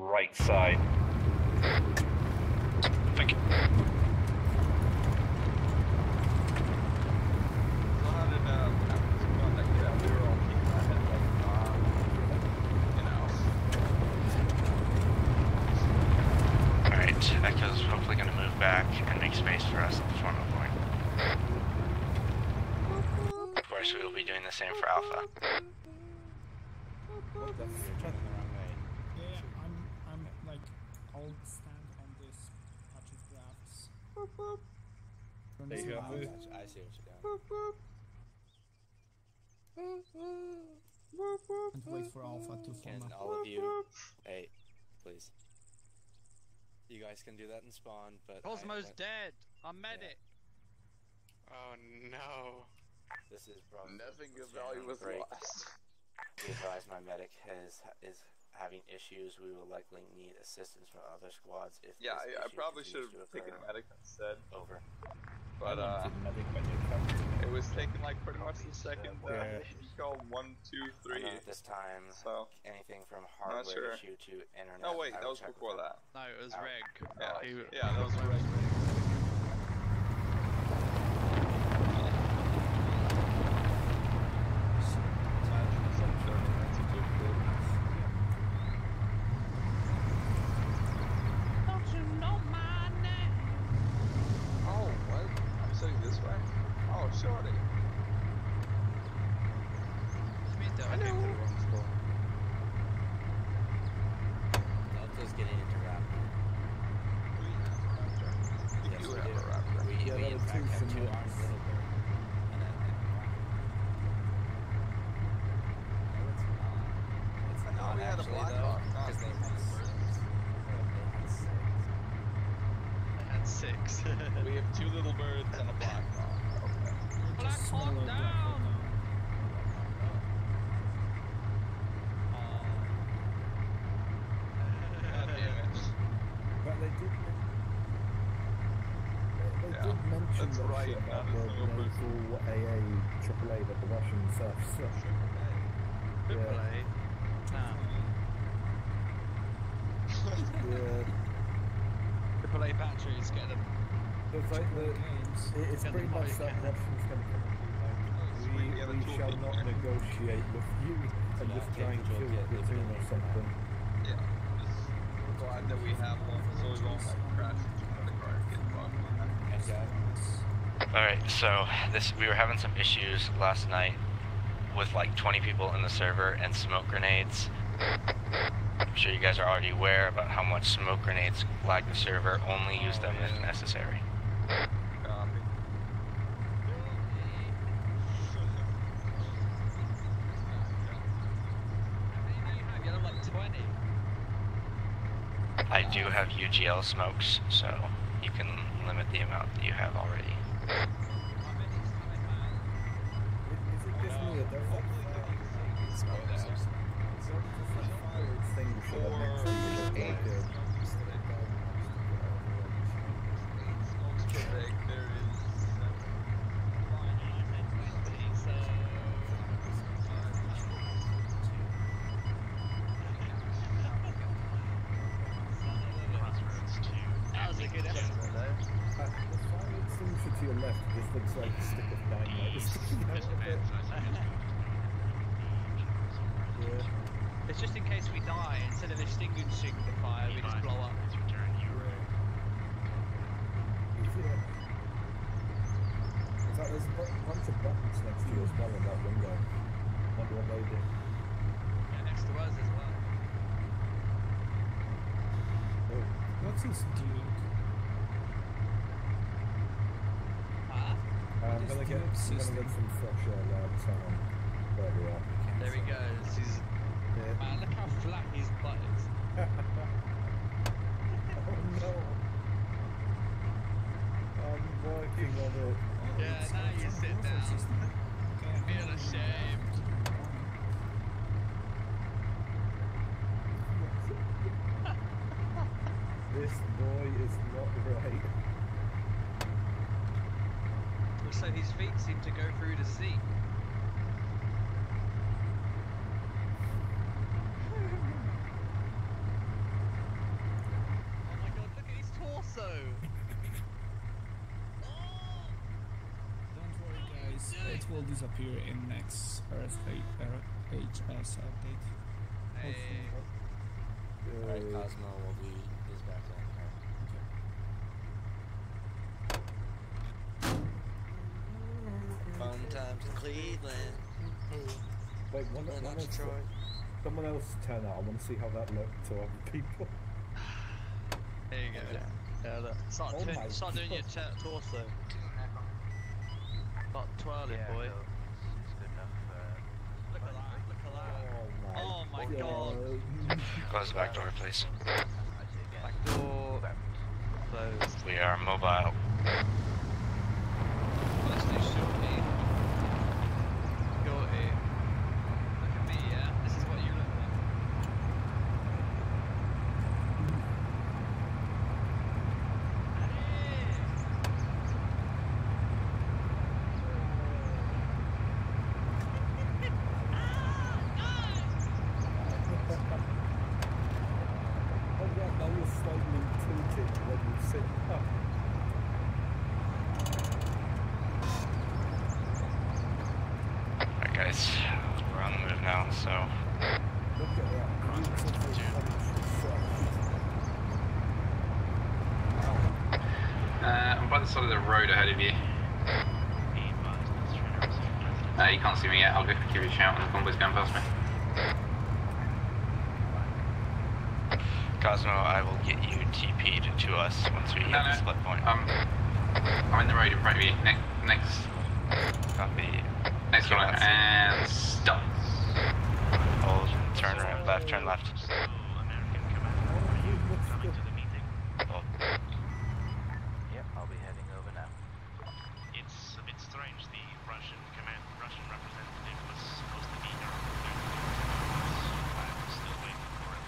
right side. Thank you. So how did contact that? We were all keeping that head like, you know. Alright, Echo's hopefully going to move back and make space for us at the formal point. Of course, we will be doing the same for Alpha. What the fuck? Turning the wrong way. Yeah, I'm like, I'll stand on this patch of drafts. There you go. I see what you're doing. And wait for Alpha to Can form up. all of you, hey, please. You guys can do that in spawn, but Cosmo's dead. I'm medic. Oh no. This is probably Nothing of value was lost. Be advised, my medic is having issues. We will likely need assistance from other squads if Yeah, this I issue probably continues should have to taken occur. medic instead. Over. But it was taking like pretty much the second you called 1, 2, 3. At this time, So anything from hardware issue to internet. Oh wait, I that will was check before with that. No, it was Reg. Yeah, that was Reg. Oh, what? I'm sitting this way? Oh, Shorty. I came to the wrong store. Delta's getting into Raptor. We Yes, do we have do. a Raptor. We in fact have 2 armed little bird. It's No, not we had a actually Black though, Hawk, not because they little had 6. I had 6. We have 2 little birds and a Black Hawk. Okay. Black Hawk down! God damn it. But they did Yeah, mention that's that right, shit not about a the single person. nasal AA, AAA that the Russians have. Triple A. Nah. Yeah. Triple A batteries get them. It's like it's pretty much that Russians going to come and be like, we shall not negotiate with you and just try and kill your platoon or something. Yeah, just glad that we have one so we won't like crash into another car and get bugged. Alright, so we were having some issues last night with like 20 people in the server and smoke grenades. I'm sure you guys are already aware about how much smoke grenades lag the server. Only use them if necessary. You have like 20. I do have UGL smokes, so you can limit the amount that you have already. Is it just me or there's like fire extinguisher that makes them look like There is That was a good estimate though. the fire extinguisher to your left just looks like a stick of dynamite sticking out of it. Yeah. It's just in case we die, instead of extinguishing the fire, we just blow up. Yeah. In fact, there's a bunch of buttons next to you as well in that window. Wonder what they do. Yeah, next to us as well. Oh, what's this doing? Ah, I'm gonna get some fresh air labs on where we are. there he goes. He's, Yeah. man, look how flat his butt is. Oh no! I'm working on it. Yeah, now you sit down. Feel ashamed. This boy is not right. Also, his feet seem to go through the seat. will disappear in next HS update. Hey. Alright, Cosmo will be is back in here. Fun times in Cleveland. Wait, someone else turn out. I want to see how that looked to other people. There you go. Yeah, look. Start doing your torso. Start twirling, boy. It's good enough. Look at that, look at that. Oh my god. Close the back door, please. Back door closed. We are mobile. Let's do Shorty. Shorty. Look at me, yeah? This is what you look like. Oh yeah, now you're slightly tilted when you sit up. Alright guys, we're on the move now, so... Look at that. I'm by the side of the road ahead of you. You can't see me yet, I'll give you a shout when the convoy's going past me. Cosmo, I will get you TP'd to us once we hit the split point. I'm in the road in front of you. Next. Copy. Next one, and stop. Hold, turn right, left, turn left. American Command, coming to the meeting. Hold. Yep, I'll be heading over now. It's a bit strange. The Russian representative was supposed to be here. I'm still waiting for him.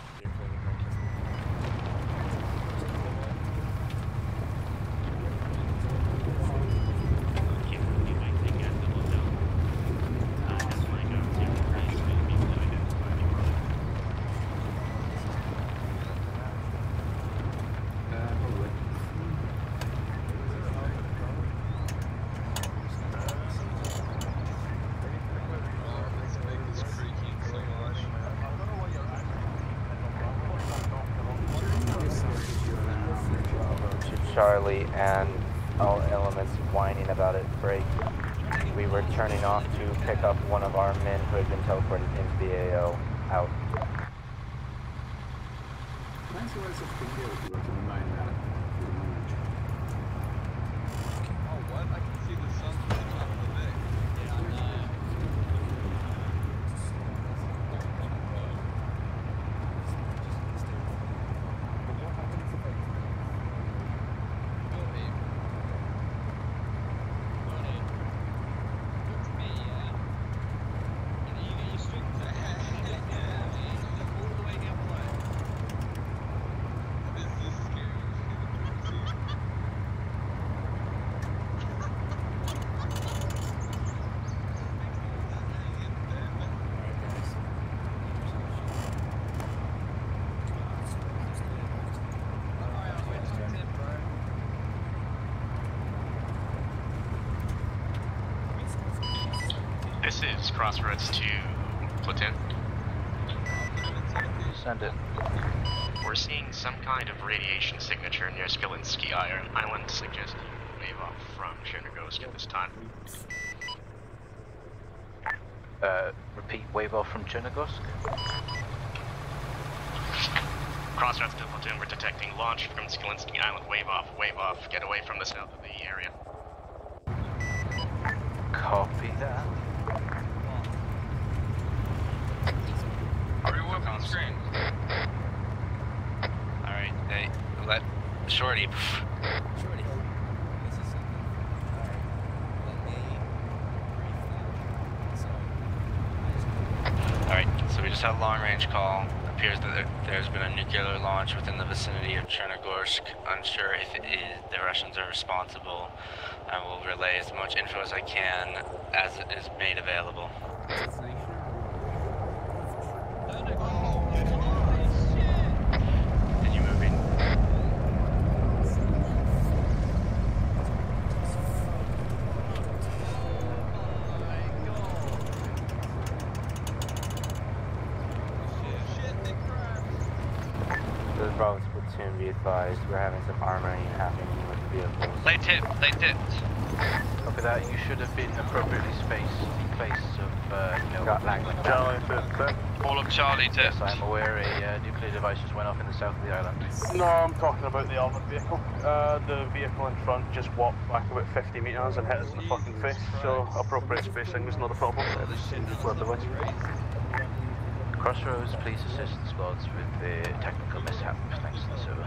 Charlie and all elements whining about it break. We were turning off to pick up one of our men who had been teleported into the AO out. Oh, what? I can see the sun from the top of the bay. Yeah, I know. This is Crossroads to Platoon. Send it. We're seeing some kind of radiation signature near Skilinsky Island, suggesting wave off from Chernigorsk at this time. Repeat, wave off from Chernigorsk? Crossroads to Platoon, we're detecting launch from Skilinsky Island, wave off, get away from the south of the area. Copy that. Already work on screen. Alright, hey, let Shorty. Shorty. This is something. Alright. Let me Alright, so we just had a long range call. Appears that there's been a nuclear launch within the vicinity of Chernigorsk. Unsure if it is the Russians are responsible. I will relay as much info as I can as it is made available. Continue moving. This is Bravo Platoon, be advised. We're having some armoring happening with the vehicles. They tipped. Copy that. You should have been appropriately spaced in place of, language. All of Charlie tipped. Yes, I'm aware a nuclear device just went off in the south of the island. No, I'm talking about the armored vehicle. The vehicle in front just walked back about 50 metres and hit us in the fucking face, so appropriate spacing was not a problem. Crossroads, please assist the squads with the technical mishap thanks to the server.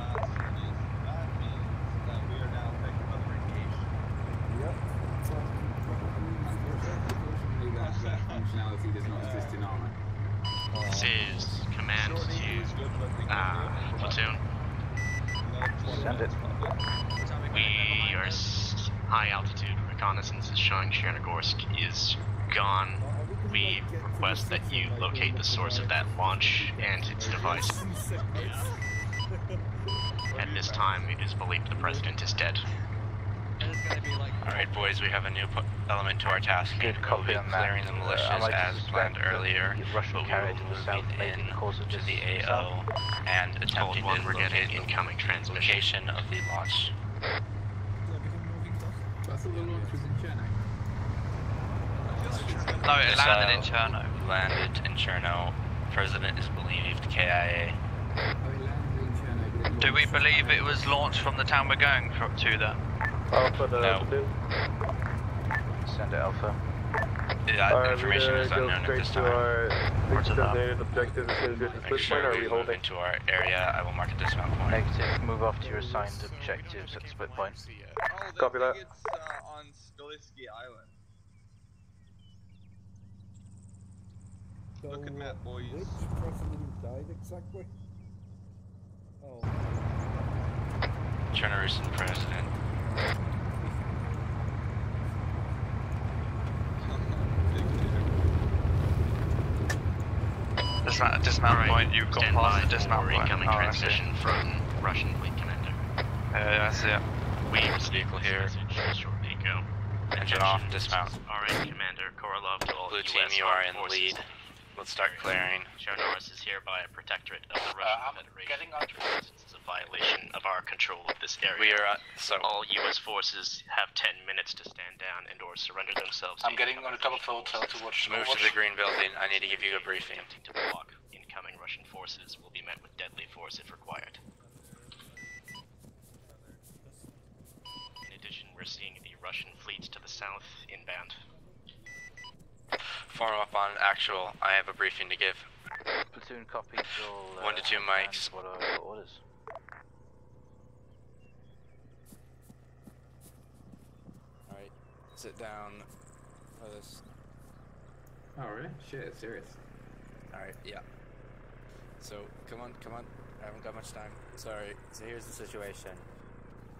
Functionality does not exist in Arma. This is command to platoon. Send it. We are high altitude. Reconnaissance is showing Chernogorsk is gone. We request that you locate the source of that launch and its device. At this time, it is believed the president is dead. Alright boys, we have a new element to our task. We'll be clearing the militias as planned earlier, but we will be moving in to the AO and attempting to locate incoming transmission of the launch. I thought the launch was in Cherno. No, it landed in Cherno. Landed in Cherno. President is believed KIA. Do we believe it was launched from the town we're going to then? Alpha, No. Send it Alpha. That information is unknown at this time. Objective is Make sure we move into our area. I will mark a dismount point. Negative. Move off to your assigned objectives at the split point. Copy that. It's on Skalisky Island. So, look at that, boys. Which president died exactly? Oh. Chernorusan president. Dismount point, you've got past the dismount point. Incoming transmission from Russian fleet commander. Yeah, I see it. We vehicle here. Shortly ago. Engine off, dismount. Alright, Commander Korolov to all Blue US team, you are in forces. lead. Let's start clearing. Chernobyl is hereby a protectorate of the Russian Federation. This is a violation of our control of this area. We are all U.S. forces have 10 minutes to stand down and or surrender themselves. I'm getting on a double full tilt towards move to the green building. I need to give you a briefing. Attempting to block incoming Russian forces will be met with deadly force if required. In addition, we're seeing the Russian fleets to the south inbound. Form up on actual. I have a briefing to give. Platoon copies all. 1 to 2 mics. What are the orders? Alright, sit down for this. Oh really? Shit, it's serious. Alright, yeah. So, come on. I haven't got much time. Sorry. So here's the situation.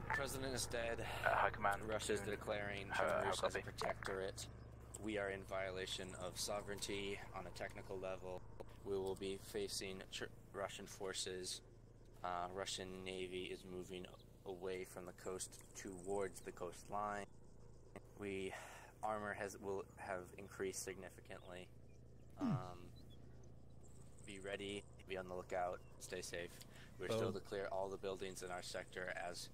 The president is dead. High command. Russia's declaring Belarus as a protectorate. We are in violation of sovereignty on a technical level. We will be facing Russian forces. Russian Navy is moving away from the coast towards the coastline. Armor will have increased significantly. Be ready, be on the lookout, stay safe. We're still to clear all the buildings in our sector as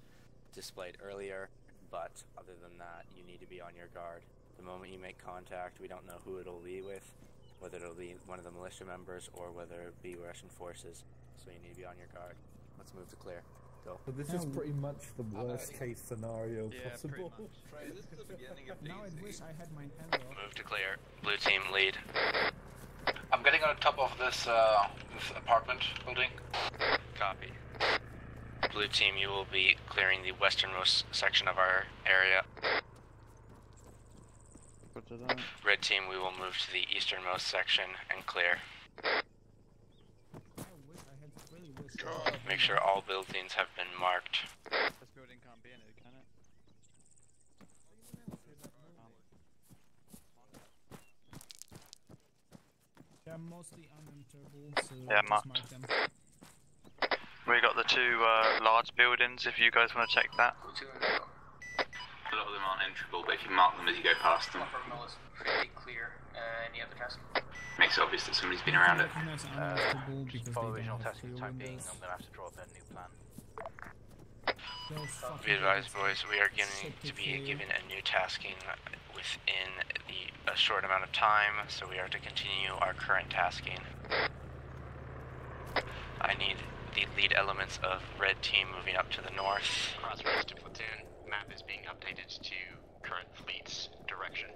displayed earlier, but other than that, you need to be on your guard. The moment you make contact, we don't know who it'll be with, whether it'll be one of the militia members or whether it be Russian forces, so you need to be on your guard. Let's move to clear. Go. So this is pretty much the worst case scenario possible. This is the beginning of Now I wish I had my pen off. Move to clear. Blue team lead. I'm getting on the top of this apartment building. Copy. Blue team, you will be clearing the westernmost section of our area. Red team, we will move to the easternmost section and clear. Make sure all buildings have been marked. This building can't be in it, can it? They're mostly unenterable, so Yeah, just marked. mark them. We got the two large buildings, if you guys want to check that. A lot of them aren't enterable, but if you mark them as you go past them, Terminal is pretty clear. Any other task? makes it obvious that somebody's been around it. Follow original task for the time being. I'm going to have to draw up a new plan. Be advised, boys, we are going to be given a new tasking within a short amount of time, so we are to continue our current tasking. I need the lead elements of red team moving up to the north. Crossroads to platoon. Map is being updated to current fleet's direction.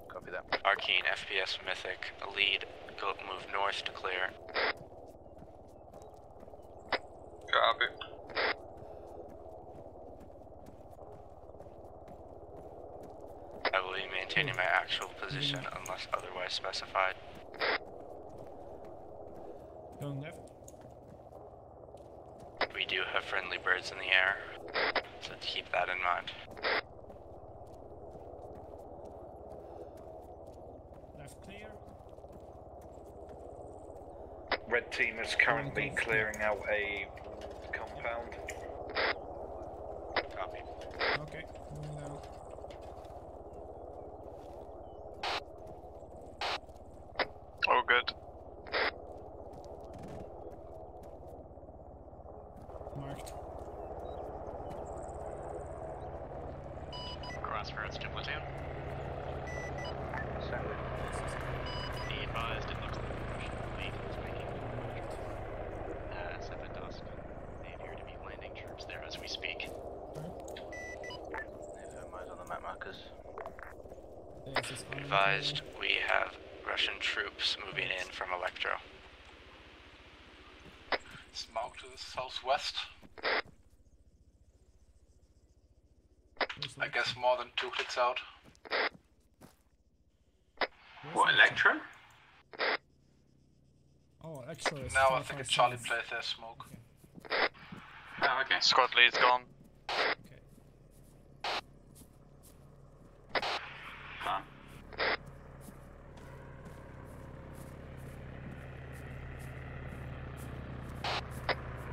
Copy that. Arcane, FPS, Mythic, lead, go move north to clear. Copy. I will be maintaining my actual position unless otherwise specified. Going left. We do have friendly birds in the air, so keep that in mind. Left clear. Red team is currently clearing out a compound. Copy. Okay, moving out. Oh, good. Marked. Crossroads to platoon. Be advised, it looks like the Russian fleet is making Sevendosk. They appear to be landing troops there as we speak. Eyes on the map markers. Be advised, we have Russian troops moving in from Electro. Smoke to the southwest. I guess more than 2 clicks out. What, Electro? Oh, Electro is Now I think it's Charlie plays their smoke. Oh, okay. Squad lead's gone. Fine.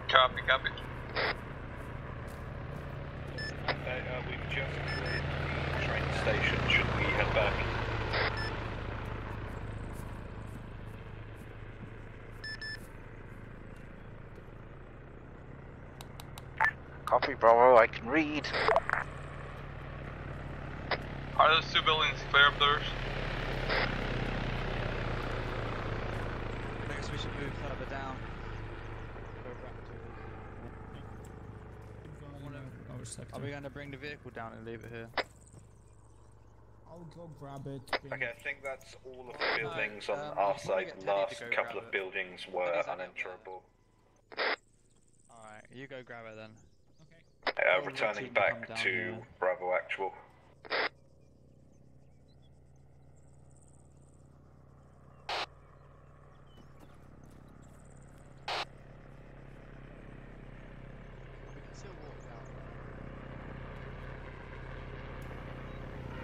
Copy, copy. We've just cleared the train station. Should we head back? Copy, Bravo, I can read. Are those 2 buildings clear up there? I guess we should move further down. Go back to Our sector. Are we going to bring the vehicle down and leave it here? I'll go grab it. Okay, I think that's all of the buildings on our side. The last couple of buildings were unenterable. Alright, you go grab it then. Returning back to Bravo Actual.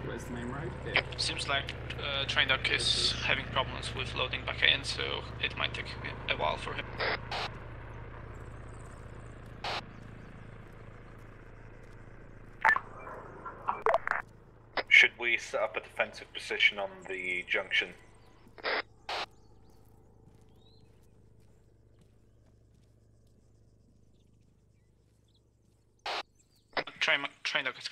Where's the main road? Seems like train dock is having problems with loading back in, so it might take a while for him. Should we set up a defensive position on the junction? Train dock is...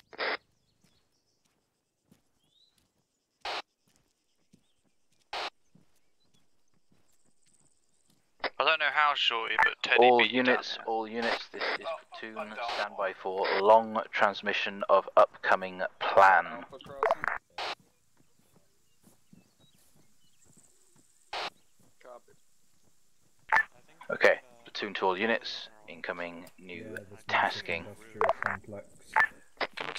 I don't know how, Shorty, but Teddy All beat you units, this is platoon, stand by for long transmission of upcoming plan. Okay, platoon to all units, incoming new tasking.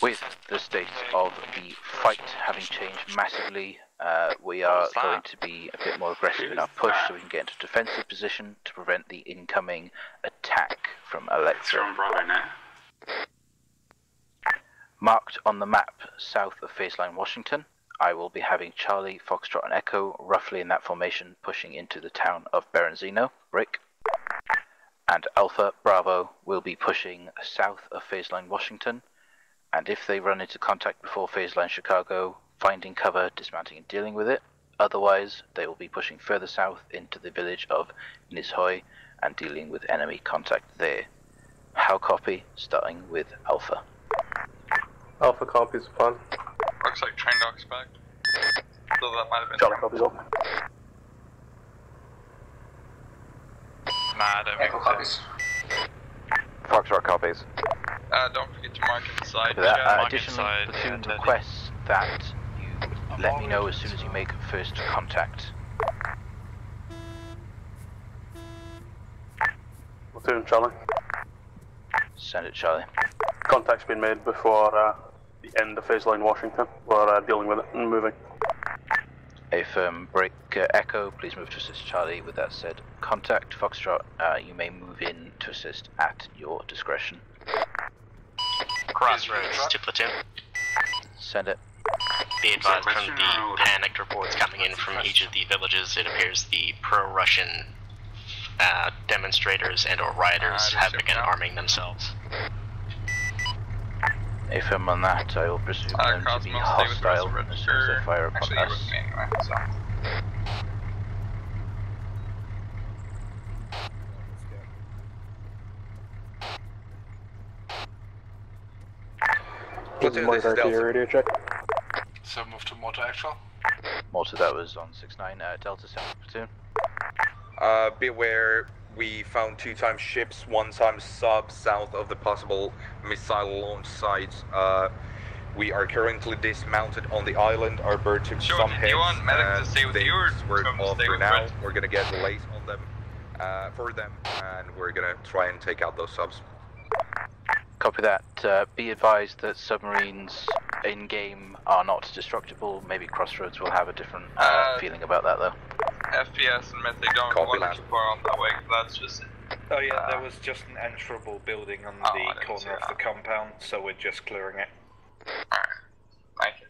With the state of the fight having changed massively, we are going to be a bit more aggressive in our push so we can get into defensive position to prevent the incoming attack from Electro. Bravo now. Marked on the map south of phase line Washington, I will be having Charlie, Foxtrot and Echo roughly in that formation pushing into the town of Berenzino, Rick. And Alpha, Bravo will be pushing south of phase line Washington and if they run into contact before phase line Chicago, finding cover, dismounting and dealing with it. Otherwise, they will be pushing further south into the village of Nizhoi and dealing with enemy contact there. How copy? Starting with Alpha. Alpha copies the plan. Looks like train dock's back. So that might have been Charlie copies up. Echo copies. Foxtrot copies. Don't forget to mark inside. That additional platoon requests that you let me know as soon as you make first contact. Platoon, Charlie. Send it, Charlie. Contact's been made before the end of phase line Washington. We're dealing with it and moving. A firm break Echo, please move to assist Charlie. With that said, contact Foxtrot, you may move in to assist at your discretion. Crossroads to platoon. Send it. Be advised from the panicked reports coming in from each of the villages, it appears the pro-Russian demonstrators and or rioters have begun arming themselves. A firm on that, I will presume them to be hostile as soon as they fire upon us. Platoon, this is Delta. Radio check. So move to motor actual. Motor, that was on 6-9, Delta 7 platoon. Be aware, we found 2 times ships, 1 time sub south of the possible missile launch site. We are currently dismounted on the island. Our bird took some hits. Do you want medics to stay with you or we're off stay for with now. Red? We're gonna get delays on them, for them, and we're gonna try and take out those subs. Copy that. Be advised that submarines in-game are not destructible. Maybe Crossroads will have a different feeling about that, though. FPS and they don't want to keep on that way, that's just it. Oh yeah, there was just an enterable building on the corner of the compound, so we're just clearing it. Alright, thank you.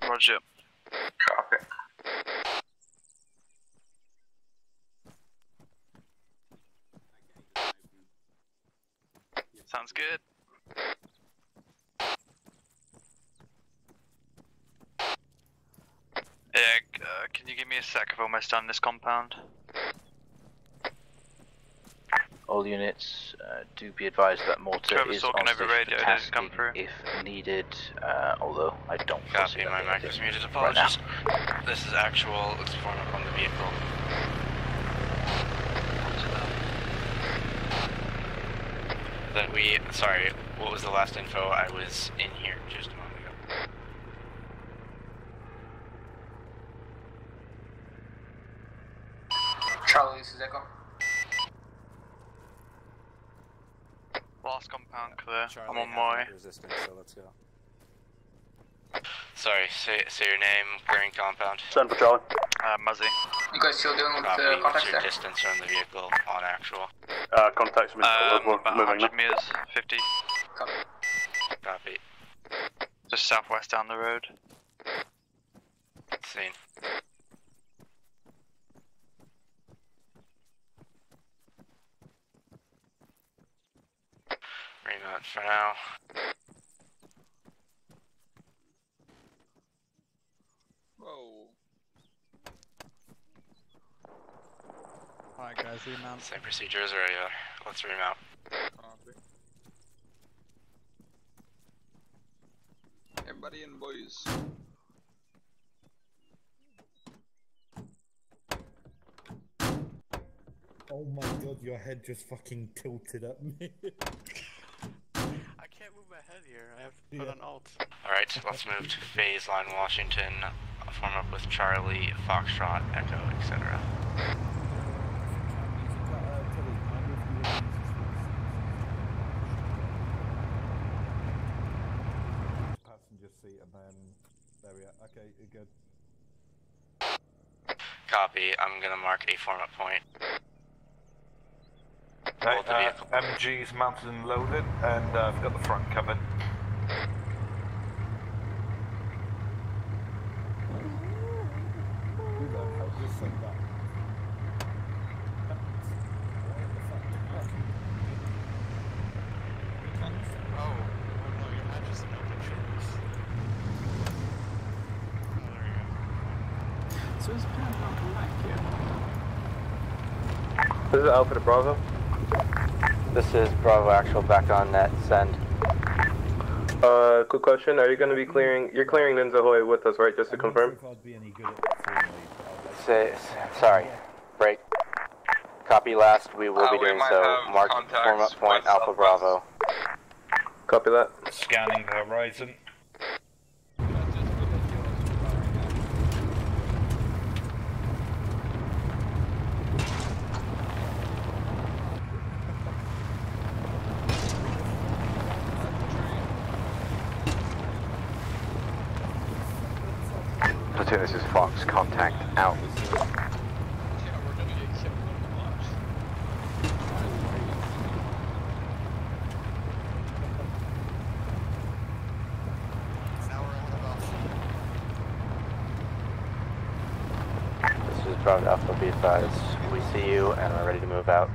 Roger. Copy. Sounds good. Can you give me a sec? I've almost done this compound. All units, do be advised that mortar is on station for tasking if needed, although I don't Copy, my mic was muted, apologies. Right, this is actual, let's form up on the vehicle. That sorry, what was the last info? I was in here just a moment ago. Charlie, this is Echo. Last compound clear. Charlie, I'm on my way. Resistance, so let's go. Sorry, say your name, clearing compound. Send for Charlie. Muzzy. You guys still dealing with Copy, the what's contacts your there? distance from the vehicle on actual? Contact's been About moving 100 meters, 50. Copy. Copy. Just southwest down the road. Seen. Remount for now. Whoa. Alright guys, remount. Same procedures, or let's remount. Everybody in, boys. Oh my god, your head just fucking tilted at me. I can't move my head here. I have to put on alt. Alright, let's move to phase line Washington. Form up with Charlie, Foxtrot, Echo, etc. Passenger seat and then there we are. Okay, you're good. Copy, I'm gonna mark a form up point. Right, MG's mounted and loaded, and I've got the front covered. Who the hell just said that? says Panama Black here. This is Alpha to Bravo. This is Bravo Actual back on net. Send. Quick question. Are you going to be clearing? You're clearing Ninzahoy with us, right? Just to confirm. Sorry. Break. Copy last. We will be doing so. Mark form up point Alpha Bravo. Copy that. Scanning the horizon. Platoon, this is Fox. Contact out. This is Bravo Alpha. Be advised. We see you and we're ready to move out.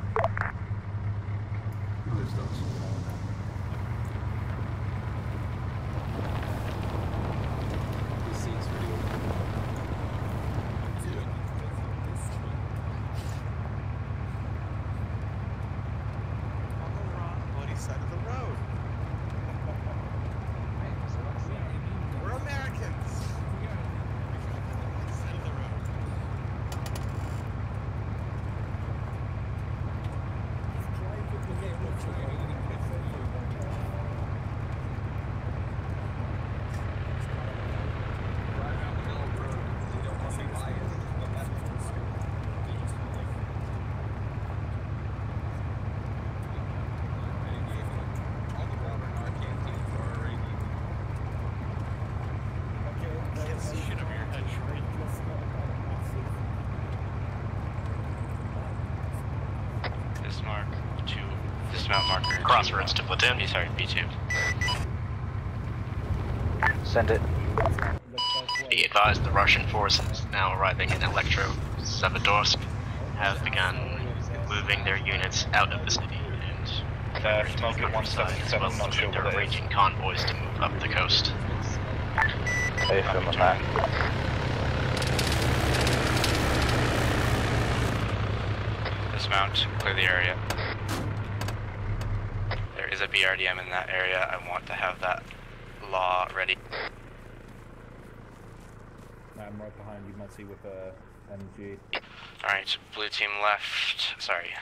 Dismount marker. Crossroads to platoon. Sorry, B2. Send it. Be advised, the Russian forces now arriving in Sevedorsk have begun moving their units out of the city and smoke at 177, not sure they're what it is. arranging convoys to move up the coast. Safe from the back. Dismount, clear the area. There is a BRDM in that area. I want to have that law ready. I'm right behind you, Monty, with MG. Alright, blue team left. Sorry.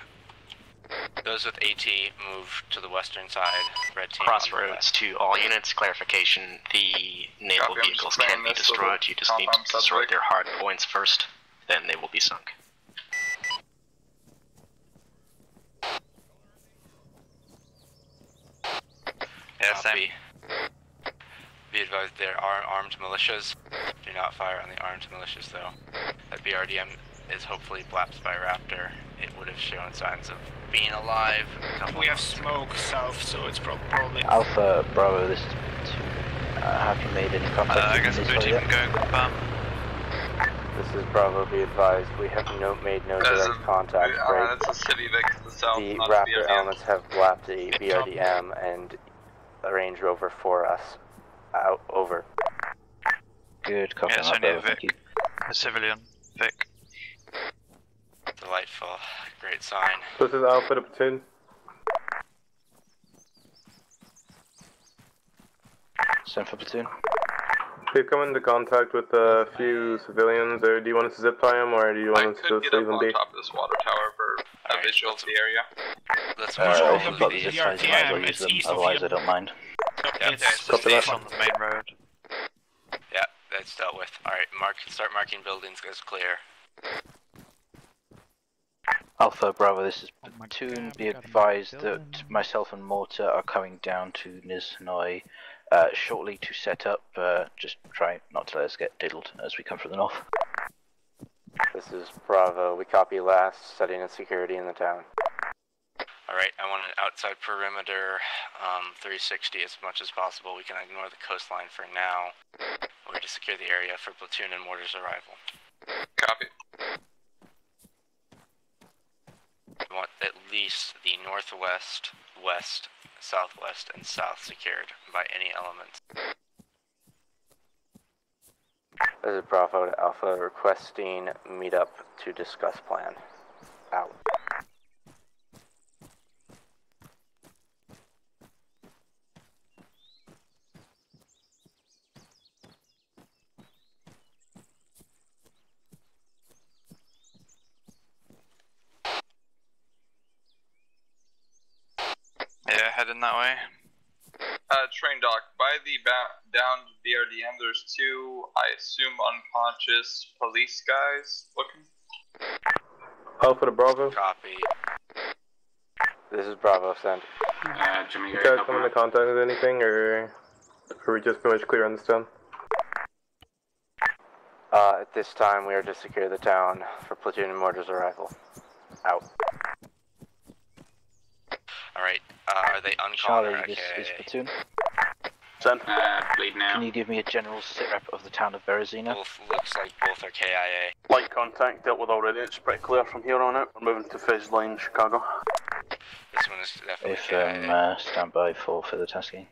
Those with AT move to the western side. Red team. Crossroads to all units. Clarification: the naval vehicles can be destroyed. You just need to destroy their hard points first, then they will be sunk. Copy. Be advised, there are armed militias. Do not fire on the armed militias, though. That BRDM is hopefully blapped by Raptor. It would have shown signs of being alive. We have smoke south, so it's probably... Alpha Bravo, this is B2. Have you made any contact? I guess blue team can go. This is Bravo. Be advised, we have made no direct contact. It's a city next to the south. The Raptor elements have blapped a BRDM and a Range Rover for us. Out, over. Good, copy. Yeah, it's only a Vic. A civilian. Vic. Delightful. Great sign. This is Alpha to platoon. Send for platoon. We've come into contact with a few civilians. Or do you want us to zip tie them, or do you want us to just leave them be? I could get up on top of this water tower for a visual of the area. Let's If you've got the zip ties, you might as well use them. Otherwise, I don't mind. It's the base on the main road. Yeah, that's dealt with. Alright, start marking buildings as clear. Alpha Bravo, this is platoon. Be advised that myself and Mortar are coming down to Nizhnoye shortly to set up. Just try not to let us get diddled as we come from the north. This is Bravo. We copy last, setting in security in the town. Alright, I want an outside perimeter 360 as much as possible. We can ignore the coastline for now. We're to secure the area for platoon and mortar's arrival. Copy. We want at least the northwest, west, southwest, and south secured by any elements. This is Bravo to Alpha requesting meetup to discuss plan. Out. Yeah, heading that way. Train dock, by the downed BRDM, there's two, I assume unconscious police guys looking. Alpha to Bravo. Copy. This is Bravo, send. Jimmy, You guys come into contact with anything, or are we just pretty much clear on this town? At this time, we are to secure the town for platoon and mortars arrival. Out. Alright, are they uncalled or Charlie, this is platoon. Send. Bleed now. Can you give me a general sitrep of the town of Berezina? Looks like both are KIA. Light contact dealt with already. It's pretty clear from here on out. We're moving to phase line, Chicago. This one is definitely If KIA. stand by for further tasking.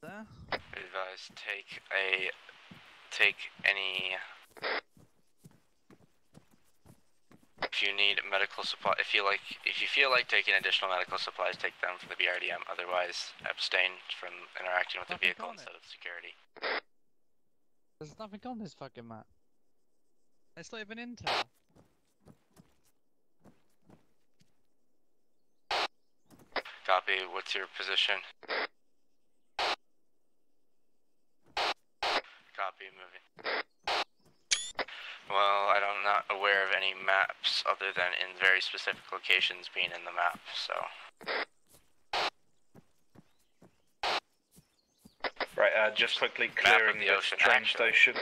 Advise take any. If you need medical supply, if you feel like taking additional medical supplies, take them from the BRDM. Otherwise, abstain from interacting with the vehicle instead of security. There's nothing on this fucking map. It's not even intel. Copy. What's your position? Copy. Moving. Well, I'm not aware of any maps other than in very specific locations being in the map, so. Right, just quickly clearing the ocean, train actually. station.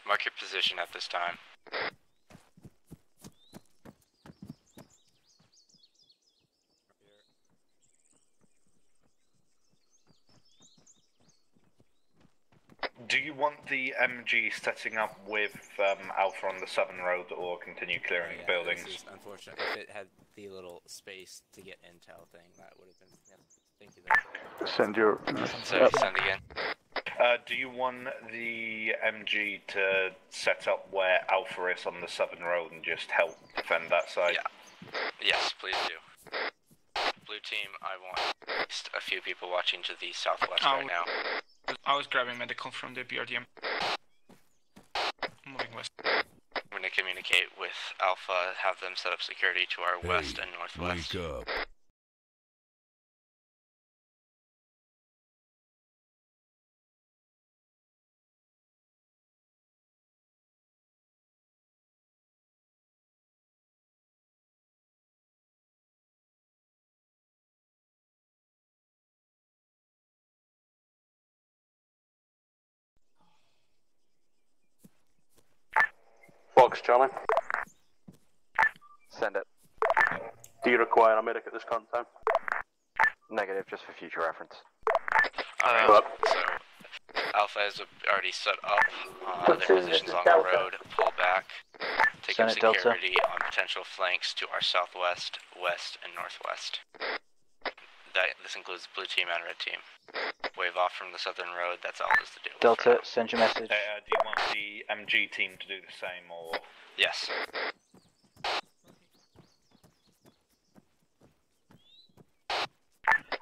Mark your position at this time. Do you want the MG setting up with Alpha on the southern road or continue clearing buildings? This is unfortunate. If it had the little space to get intel thing, that would have been. Yeah, thank you. Send your. Send again. Do you want the MG to set up where Alpha is on the southern road and just help defend that side? Yeah. Yes, please do. Blue team, I want at least a few people watching to the southwest right now. I was grabbing medical from the BRDM. Moving west. I'm going to communicate with Alpha, have them set up security to our west and northwest. Wake up. Fox, Charlie. Send it. Do you require a medic at this current time? Negative, just for future reference. So, Alpha has already set up their positions on the road, pull back, take up security on potential flanks to our southwest, west, and northwest. This includes blue team and red team. Wave off from the southern road, that's all there's to do. Delta, send your message. Do you want the MG team to do the same, or...? Yes.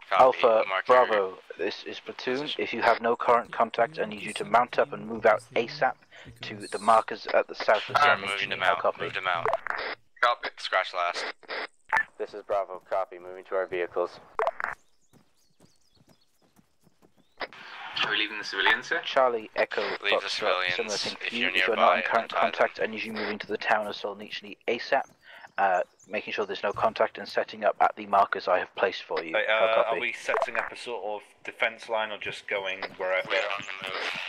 Copy. Alpha, Bravo, this is platoon. If you have no current contact, I need you to mount up and move out ASAP to the markers at the south of I'm moving them out. Move them out. Copy. Scratch last. This is Bravo. Copy. Moving to our vehicles. Are we leaving the civilians here? Charlie, Echo, Leave the Fox, civilians similar thing for if you. you're If you're nearby, not in current untie them. contact, I need you moving to the town of Solnichny ASAP, making sure there's no contact and setting up at the markers I have placed for you. Are we setting up a sort of defense line or just going wherever? We're on the move.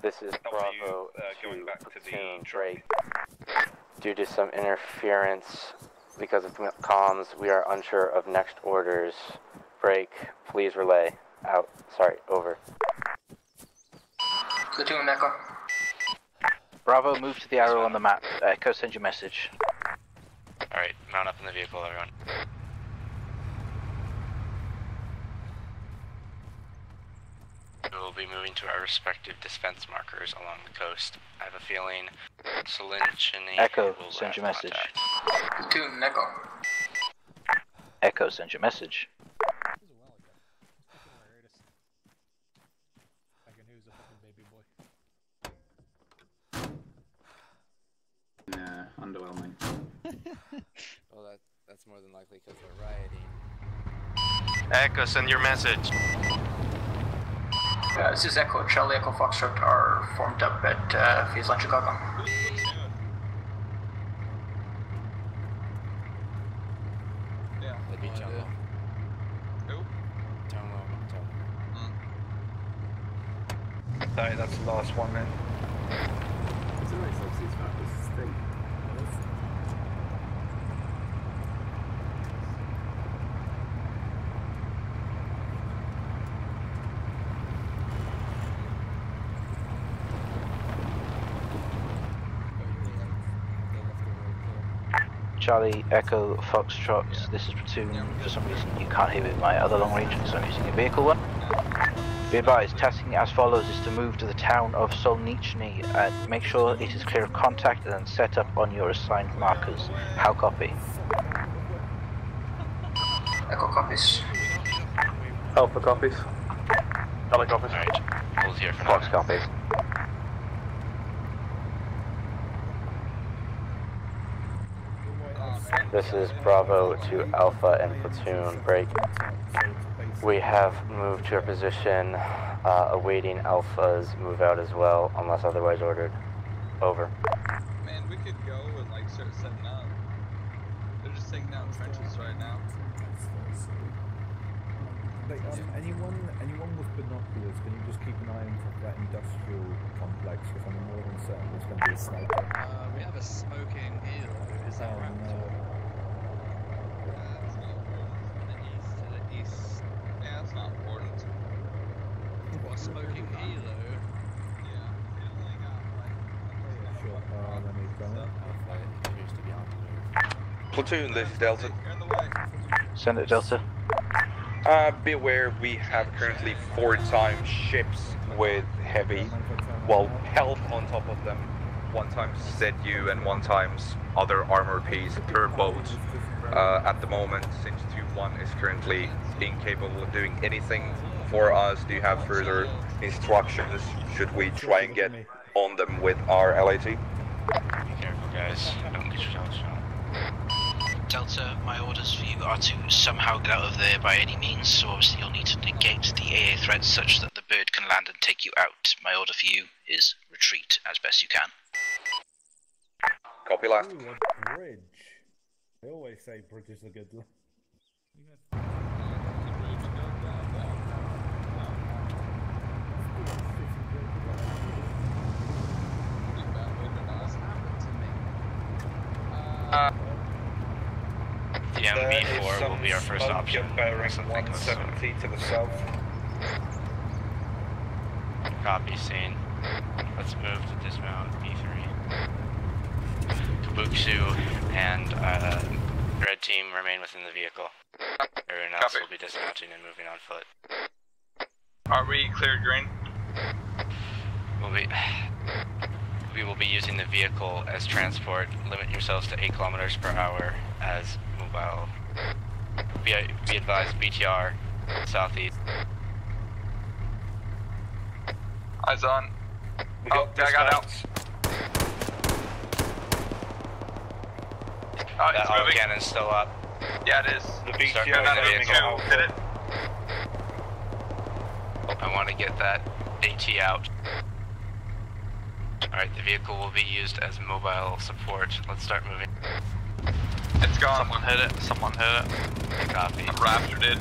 This is Bravo going back to the Drake. Due to some interference because of comms, we are unsure of next orders. Break, please relay. Out. Sorry, over. Platoon Echo. Bravo, move to the arrow on the map. Echo, send your message. Alright, mount up in the vehicle, everyone. We will be moving to our respective defense markers along the coast. I have a feeling Salinchini Echo, will send your message. Platoon, Echo. Echo, send your message. Yeah, underwhelming. Well, that's more than likely because we're rioting. Echo, send your message. This is Echo. Charlie Echo Foxtrot are formed up at Phase Line Chicago. Yeah. That'd be Jungle. Who? Jungle. Sorry, that's the last one then. It's always like these matters thing. Charlie, Echo, Foxtrot, this is Platoon. For some reason you can't hear me with my other long range, so I'm using a vehicle one. Be advised, tasking as follows is to move to the town of Solnichny. Make sure it is clear of contact and then set up on your assigned markers. How copy? Echo copies. Alpha copies. Charlie copies. Alright, hold here for now. Fox copies. This is Bravo to Alpha and Platoon. Break. We have moved to our position, awaiting Alpha's move out as well, unless otherwise ordered. Over. Man, we could go and like start setting up. They're just taking down trenches right now. Like, anyone with binoculars, can you just keep an eye on top of that industrial complex? Because I'm more than certain there's going to be a sniper. We have a smoking helo, is that right? Yeah, it's not important. What, a smoking helo? Yeah. It only got like... Sure, let me come in. Alpha appears to be on the move. Platoon, this is Delta. You're in the way. Send it, Delta. Be aware we have currently 4 times ships with heavy, well, health on top of them. 1 times ZU and 1 times other armor piece per boat. At the moment, since 2-1 is currently incapable of doing anything for us, do you have further instructions? Should we try and get on them with our LAT? Be careful, guys. Don't get yourself shot. Delta, my orders for you are to somehow get out of there by any means, so obviously you'll need to negate the AA threat such that the bird can land and take you out. My order for you is retreat as best you can. Copy last. Ooh, a bridge. They always say bridges are good. The MB4 will be our first option. Bearing 170 to the south. Copy, scene. Let's move to dismount B3. Kabuksu and Red Team remain within the vehicle. Everyone else will be dismounting and moving on foot. Are we cleared green? We will be using the vehicle as transport. Limit yourselves to 8 kilometers per hour as mobile. Be advised, BTR, southeast. Eyes on. Oh, I got out. Oh, That it's auto moving. cannon's still up. Yeah, it is. The BTR Start is moving the aiming vehicle. at Hit it. I want to get that AT out. Alright, the vehicle will be used as mobile support. Let's start moving. It's gone. Someone hit it. Someone hit it. Copy. A Raptor did.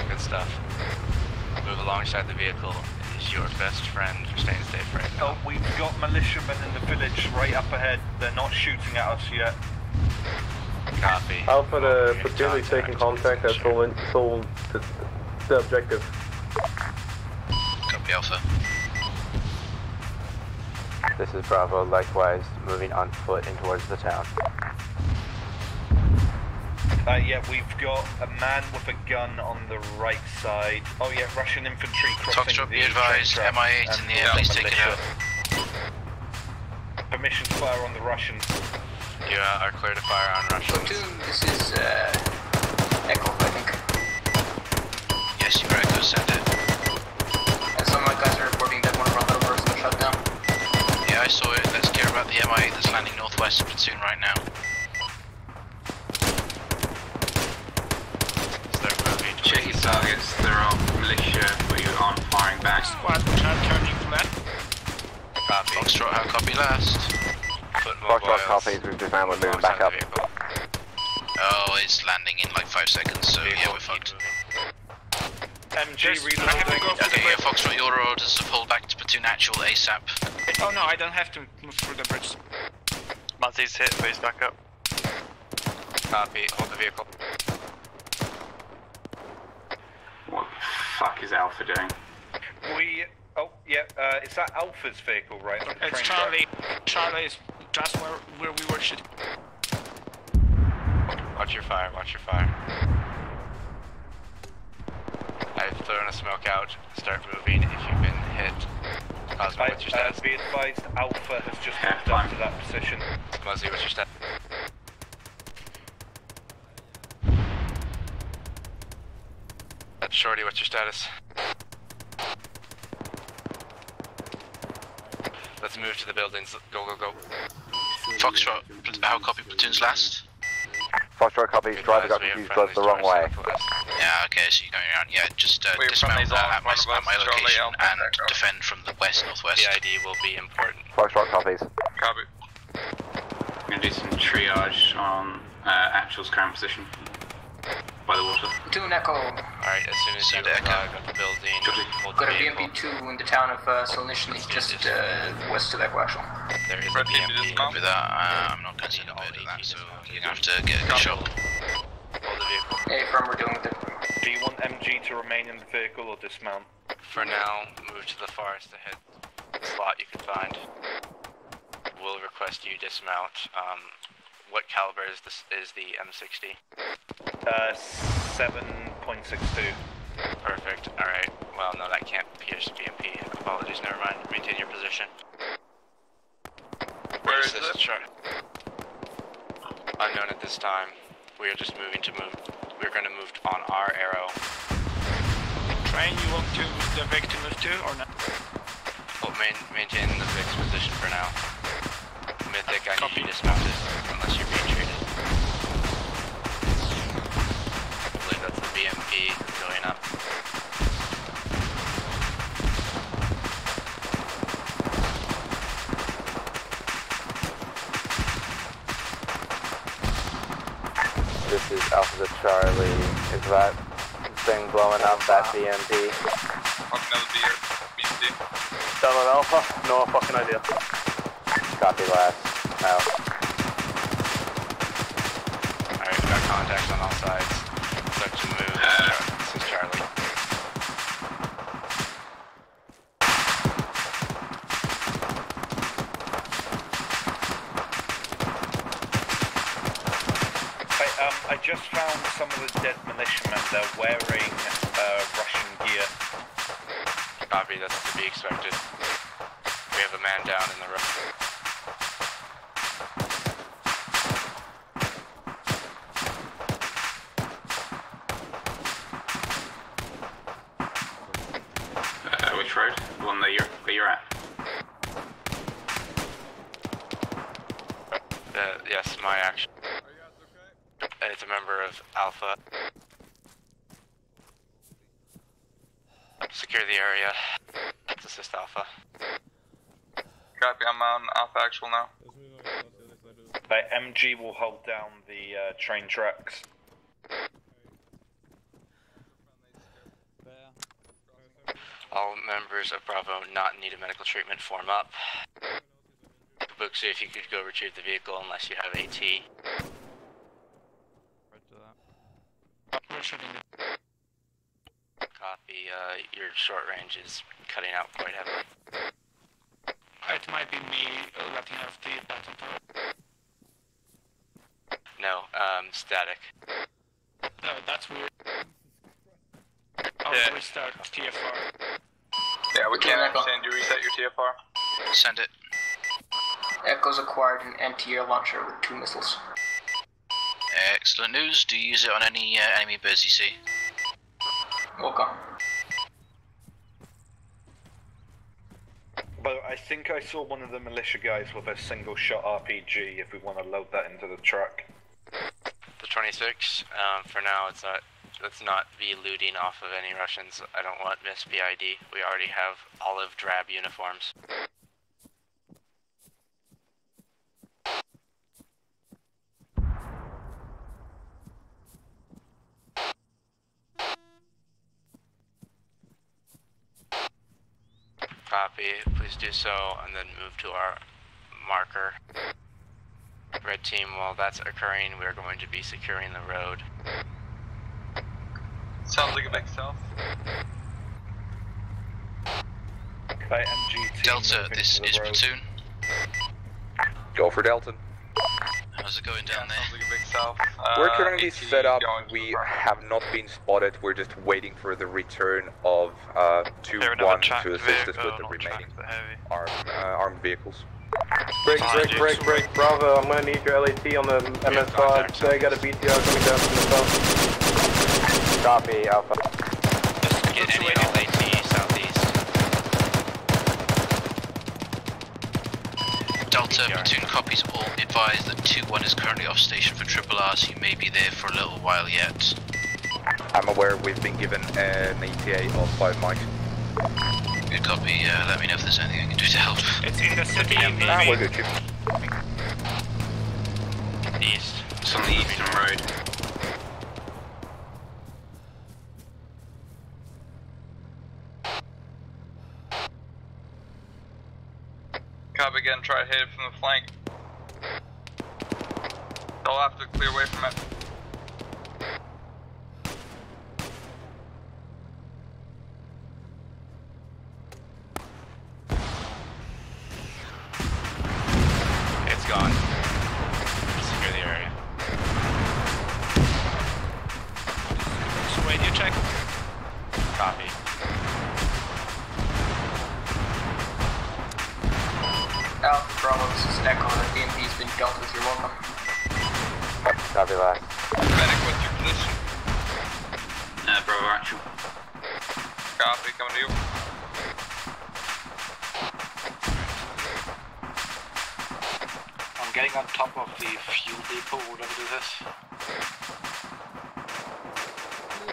Good stuff. Move alongside the vehicle. It is your best friend for staying safe right now. Oh, we've got militiamen in the village right up ahead. They're not shooting at us yet. Copy. Alpha, the platoon is taking contact at the objective. Copy Alpha. This is Bravo, likewise moving on foot in towards the town. Yeah, we've got a man with a gun on the right side. Oh yeah, Russian infantry crossing Foxtrot, the be advised, train MI8 track in the air, please take it out. Permission to fire on the Russians. You are clear to fire on Russians. Platoon, this is Echo, I think. Yes, you're Echo, send it. And some of my guys are reporting that one of our little person shut down. Yeah, I saw it. Let's care about the MI8 that's landing northwest of Platoon right now. Check your targets, there are militia, but you aren't firing back. Squad turning left. Copy. Foxtrot, how copy last? Foxtrot copies, we've dismounted, moving back up. Oh, it's landing in like 5 seconds, so yeah, we're fucked. MG reloading. Okay, yeah, Foxtrot, your orders to pull back to Platoon actual ASAP. Oh no, I don't have to move through the bridge. Mazzy's hit, phase back up. Copy, hold the vehicle. What the fuck is Alpha doing? Oh yeah, is that Alpha's vehicle right? On the It's train Charlie. track? Charlie is just where we were shooting. Watch your fire, watch your fire. I've thrown a smoke out. Start moving if you've been hit. Cosmo, what's your status? Be advised, Alpha has just moved up to that position. Muzzy, what's your status? Shorty, what's your status? Let's move to the buildings. Go, go, go. Foxtrot, how copy Platoon's last? Foxtrot copies, driver got confused, goes the wrong way. Yeah, okay, so you're going around. Yeah, just dismount at my location and defend from the west-northwest. The ID will be important. Foxtrot copies. Copy. I'm gonna do some triage on Actual's current position. By the water. Platoon Echo. Alright, as soon as you arrive at the building, hold the Got a vehicle. BMP-2 in the town of Solnishny, just west of Echo, actually. There is a BMP. With that, I'm not going to see the bird of that, so you're going to have to get a good shot. Hold the vehicle. Hey, firm, we're dealing with it. Do you want MG to remain in the vehicle or dismount? For now, move to the farthest ahead slot you can find. We'll request you dismount. What caliber is this? Is the M60? 7.62. Perfect. All right. Well, no, that can't pierce BMP. Apologies. Never mind. Maintain your position. Where is it? Unknown at this time. We are just moving to move. We're going to move on our arrow. Train, you want the Vic to move to or not? We'll maintain the Vic's position for now. Mythic, I need you dismounted unless you're being treated. I believe that's the BMP going up. This is Alpha to Charlie. Is that thing blowing up, that BMP? Down on Alpha? No fucking idea. Copy last. Out. Alright, we got contacts on all sides. Start to move. This is Charlie. I just found some of the dead militiamen. They're wearing Russian gear. Copy, that's to be expected. We have a man down in the road. Which road? The one that you're at? Yes, my action. It's a member of Alpha. Secure the area. Let's assist Alpha. Copy, I'm on Alpha Actual now. MG will hold down the train tracks. All members of Bravo not in need of medical treatment form up. Booksy, if you could go retrieve the vehicle unless you have AT. We're shooting it. Copy, your short range is cutting out quite heavily. It might be me letting off the button turret. No, static. No, that's weird. I'll restart TFR. Yeah, we can't understand. You reset your TFR? Send it. Echo's acquired an anti-air launcher with 2 missiles. Excellent news. Do you use it on any enemy birds you see? Welcome. But I think I saw one of the militia guys with a single shot RPG if we want to load that into the truck. The 26, for now let's not be looting off of any Russians. I don't want miss BID. We already have olive drab uniforms. Copy, please do so, and then move to our marker. Red team, while that's occurring, we're going to be securing the road. Sounds like a big self. Delta, this is Platoon. Go for Delta. How's it going down there? Sounds like a big self. We're currently set up. We have not been spotted. We're just waiting for the return of 2-1 to assist us with the remaining armed vehicles. Break, Bravo, I'm gonna need your LAT on the MS5. So I got a BTR coming down from the south. Copy, Alpha. Just get any LAT southeast. Delta, Platoon copies all. Advise that 2-1 is currently off station for RRR, so you may be there for a little while yet. I'm aware we've been given an ETA of 5 miles. Good copy, let me know if there's anything I can do to help. It's in the city. We're good, Chief. East. It's on the eastern road. Copy again, try to hit it from the flank. They'll have to clear away from it. It's gone. Secure the area. So radio check. Copy. Alpha Bravo, this is Echo. The BMP's been dealt with. You're welcome. Copy last. Medic, what's your position? Bravo actual. Copy, coming to you. I'm getting on top of the fuel depot, whatever this is.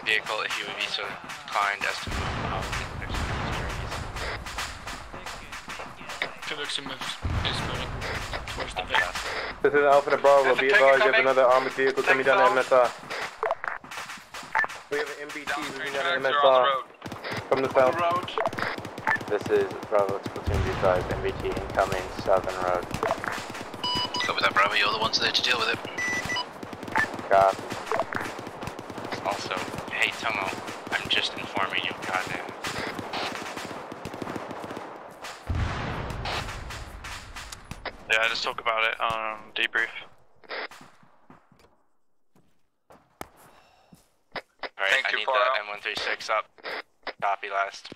Vehicle, if you would be so kind as to move out. Felix is moving towards the base. This is Alpha to Bravo, be advised you have another armored vehicle coming down to MSR. We have an MBT moving down to MSR from the south. This is Bravo to Platoon B5, MBT incoming, Southern Road. Copy that, Bravo, you're the ones there to deal with it. Copy. Also, hey Tomo, I'm just informing you, goddamn. Yeah, just talk about it on debrief. Alright, I need the M136 up. Copy last.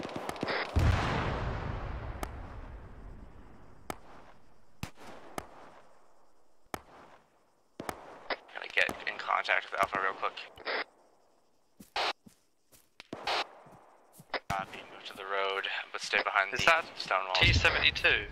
Gotta get in contact with Alpha real quick. Copy, move to the road, but stay behind the stone walls. T-72?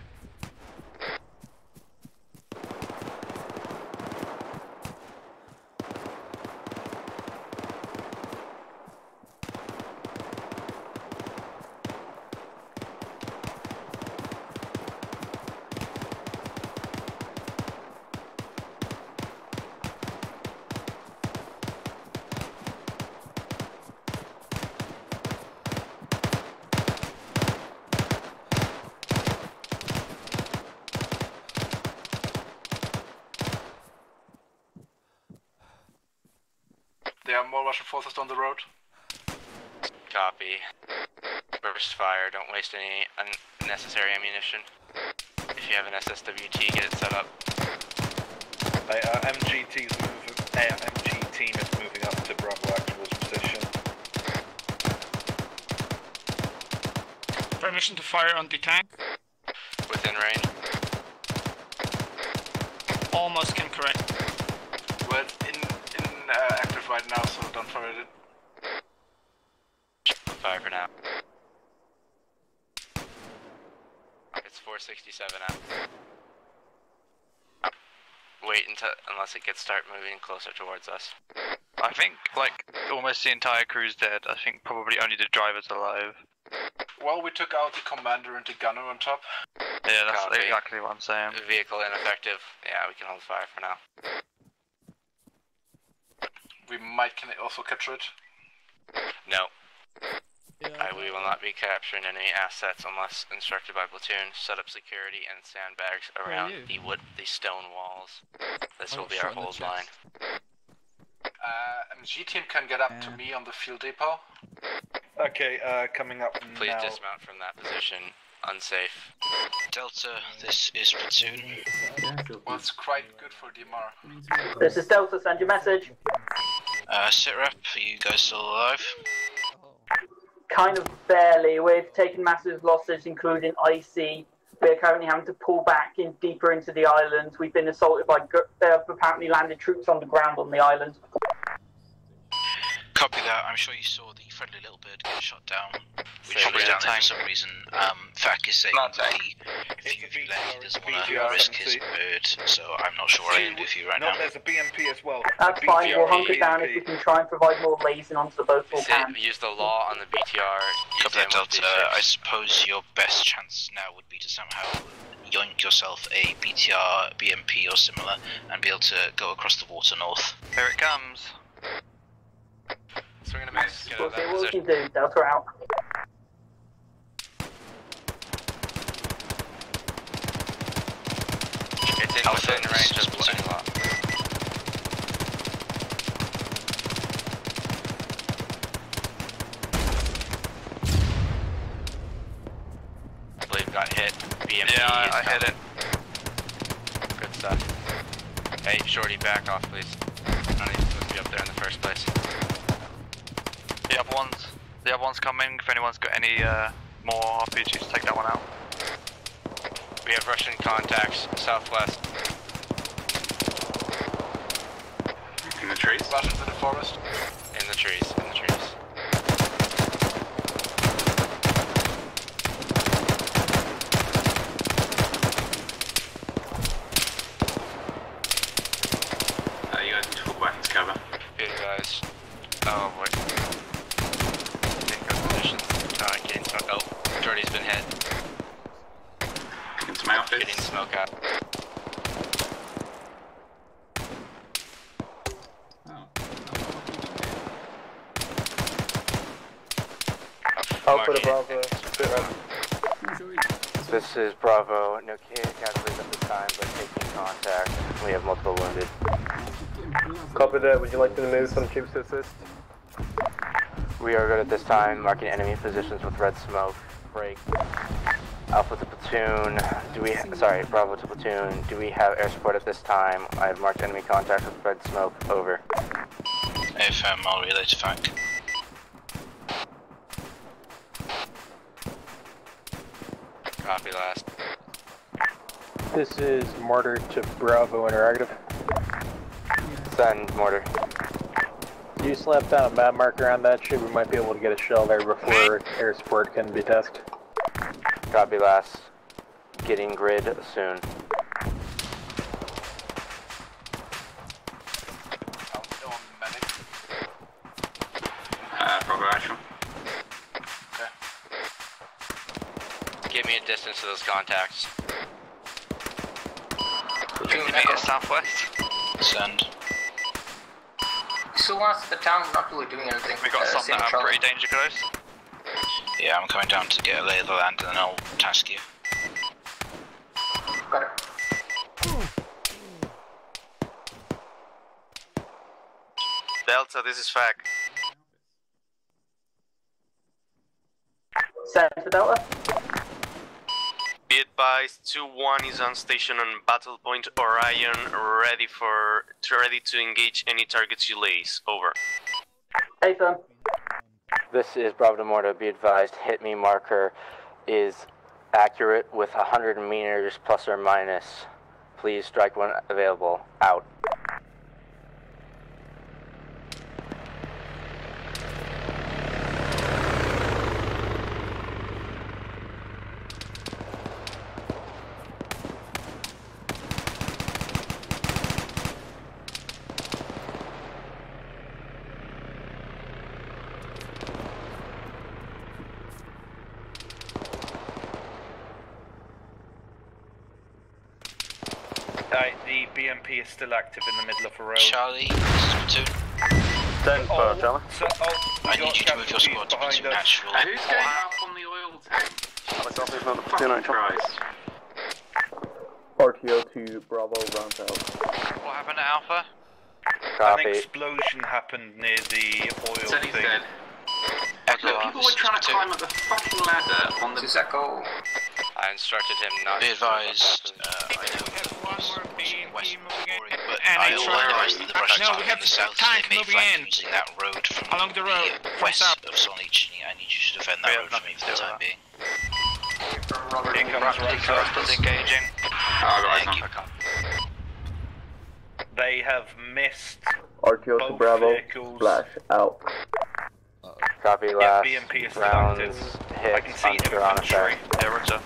There are more Russian forces on the road. Copy. Burst fire, don't waste any unnecessary ammunition. you have an SSWT, get it set up. MG team is moving up to Bravo Actual's position. Permission to fire on the tank. Within range. Almost can correct. Well, in active right now, so don't fire it. Fire for now. It's 467 out. Wait unless it gets start moving closer towards us. I think like almost the entire crew's dead. I think probably only the driver's alive. Well, we took out the commander and the gunner on top. Yeah, that's exactly what I'm saying. Vehicle ineffective. Yeah, we can hold fire for now. We might can also capture it. No. We will not be capturing any assets unless instructed by platoon. Set up security and sandbags around the stone walls. This will be our hold line. MG team can get up to me on the fuel depot. Okay, coming up Please now. dismount from that position. Unsafe. Delta, this is platoon. Well, it's quite good for DMR. This is Delta, send your message. Sitrep, are you guys still alive? Kind of barely. We've taken massive losses, including IC. We're currently having to pull back deeper into the island. We've been assaulted by apparently landed troops on the ground on the island. Copy that. I'm sure you saw the friendly little bird get shot down. We shot it down there for some reason. Fac is saying that he doesn't want to risk his bird, so I'm not sure where I am with you right now. There's a BMP as well. That's fine, we'll hunker down if we can try and provide more lasing onto the boat. Use the law on the BTR. Copy that, Delta. I suppose your best chance now would be to somehow yoink yourself a BTR, BMP or similar, and be able to go across the water north. Here it comes. So we're gonna make get out of that what we position. can do, Delta out. It's in within range of platoon law. I believe got hit. BMP Yeah, I hit it. Good stuff. Hey, Shorty, back off, please. Not even supposed to be up there in the first place. The other one's coming. If anyone's got any more RPGs, take that one out. We have Russian contacts southwest. In the trees? Russians in the forest. In the trees, in the trees. You guys need to fall back into cover. Good guys. Oh boy. Getting good position. Getting smoke out. Jordy's been hit. Into my office. Getting smoke out. Alpha to Bravo. This is Bravo. No casualties at this time, but taking contact. We have multiple wounded. Copy that. Would you like to move some troops to assist? We are good at this time, marking enemy positions with red smoke. Break. Alpha to platoon. Bravo to platoon. Do we have air support at this time? I have marked enemy contact with red smoke. Over. AFM, I'll relay to Fac. Copy last. This is Mortar to Bravo interrogative. Send mortar. You slap down a map marker on that ship, we might be able to get a shell there before air support can be tasked. Copy last. Getting grid soon. Bravo Actual. Give me a distance to those contacts. 50 meters southwest. Send. Still wants the town, not really doing anything. We got some that are pretty danger close. Yeah, I'm coming down to get a lay of the land and then I'll task you. Got it. Delta, this is Fac. Send to Delta. Be advised, 2-1 is on station on Battle Point Orion, ready to engage any targets you lace. Over. Hey, firm. This is Bravo to Morta. Be advised, hit me marker is accurate with 100 meters plus or minus. Please strike when available. Out. The BMP is still active in the middle of a road. Charlie, this is Platoon. Stand for Charlie. I need you to move your squad to Platoon actual. Who's going up on the oil tank? Fucking Christ. RTO to Bravo, round out. What happened at Alpha? Copy. An explosion happened near the oil Said he's thing. dead. Look, people were trying to climb up the fucking ladder on the... Echo. I instructed him not Be to. advised, I know that was west Victoria, but I also advised that the Russians are in the south, so they may flank using that road from along the road west of Sonich. I need you to defend that road for me for the time being. Raptors engaging. Thank you. They have missed RTO to both Bravo, vehicles. splash out. Copy last. BMP is still rounds active. hit I can see infantry. Yeah, roger.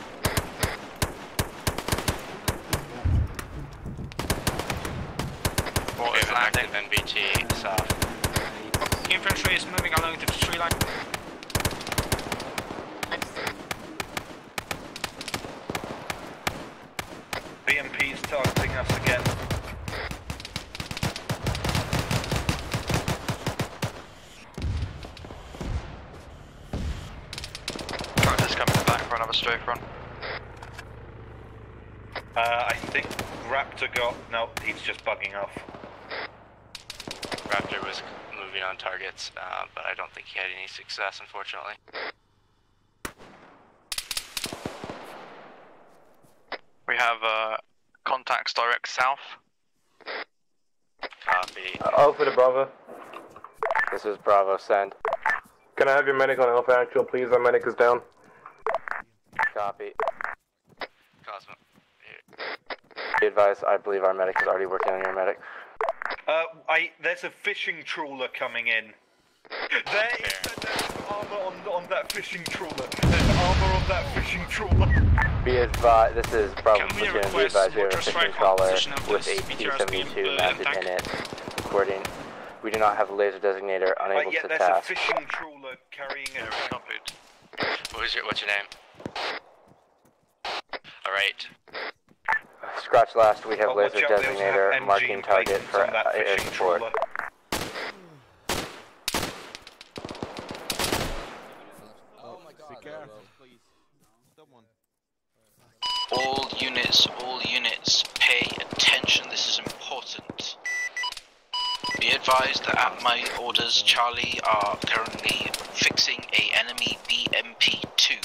What is active NBT south? Infantry is moving along the tree line. BMP is targeting us again. Raptors coming back for another strafe run. I think Raptor got... No, he's just bugging off. Raptor was moving on targets, but I don't think he had any success, unfortunately. We have contacts direct south. Copy. Alpha to Bravo. This is Bravo, send. Can I have your medic on Alpha actual, please? Our medic is down. Copy. Cosmo. Be advised, I believe our medic is already working on your medic. There's a fishing trawler coming in. There's armor on that fishing trawler. There's armor on that fishing trawler. Be advised, this is Bravo Platoon. Be advised, we have a fishing trawler with a T-72 mounted in it. According, we do not have a laser designator, unable to there's task. a fishing trawler carrying a tank. What's your name? Alright. Scratch last, we have laser watch out, they also designator have marking MG target placements for on that air fishing support. trawler. All units, pay attention, this is important. Be advised that at my orders, Charlie are currently fixing a enemy BMP-2.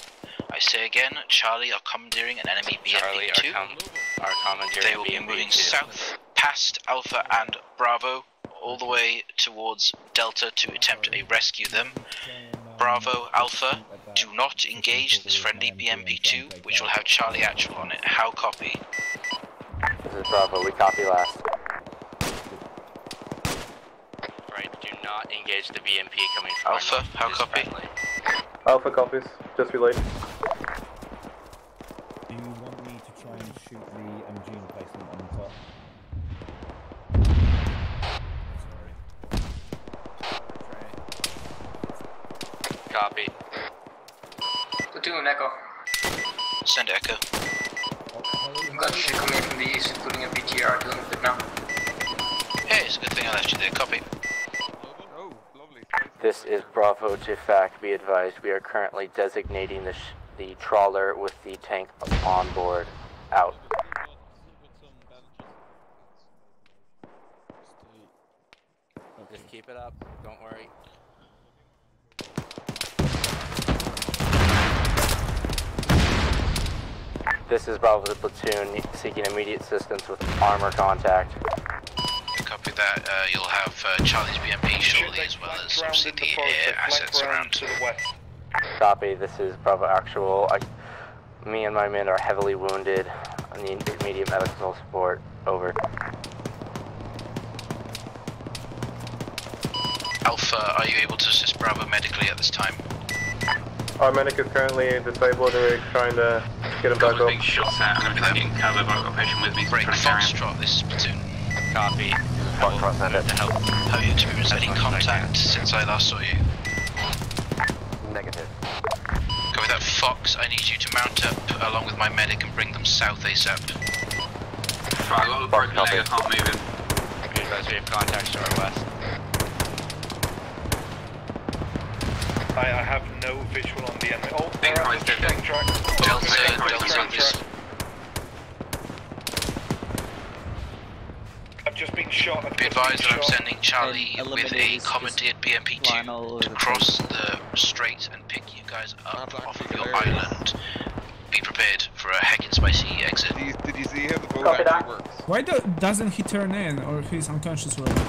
I say again, Charlie are commandeering an enemy BMP-2. Our commandeering They will be moving south, past Alpha and Bravo, all the way towards Delta to attempt a rescue them. Bravo, Alpha, do not engage this friendly BMP-2, which will have Charlie actual on it. How copy? This is Bravo, we copy last. Right, do not engage the BMP coming from Alpha, how copy? Alpha copies, just relayed. Do you want me to try and shoot the MG emplacement on the top? Copy. Platoon, Echo. Send Echo. I've got shit coming in from the east, including a BTR dealing with it now. Hey, it's a good thing I left you there. Copy. This is Bravo to FAC. Be advised, we are currently designating the trawler with the tank on board. Out. Just keep it up, don't worry. This is Bravo the platoon seeking immediate assistance with armor contact. Copy that. You'll have Charlie's BMP shortly, as well as obviously the air assets around. To the west. Copy, this is Bravo Actual. Me and my men are heavily wounded. I need immediate medical support. Over. Alpha, are you able to assist Bravo medically at this time? Our medic is currently disabled and we're trying to get him back up. Being shot at. I'm going to be taking cover, but I've got a patient with me. So Break Foxtrot, this is platoon. Copy. Foxtrot, send it. Have you experienced any contact since I last saw you? Negative. Go with that Fox, I need you to mount up along with my medic and bring them south ASAP. Right, I've got a broken leg, I can't move him. We have contacts to our west. I have no visual on the enemy. Oh, Think Christ did it. Delta. I've just been shot. Be advised that I'm sending Charlie with a commandeered BMP-2 to cross the strait and pick you guys up off of your island. Be prepared for a heckin' spicy exit. Did you see how the boat actually works? Why doesn't he turn in, or he's unconscious already?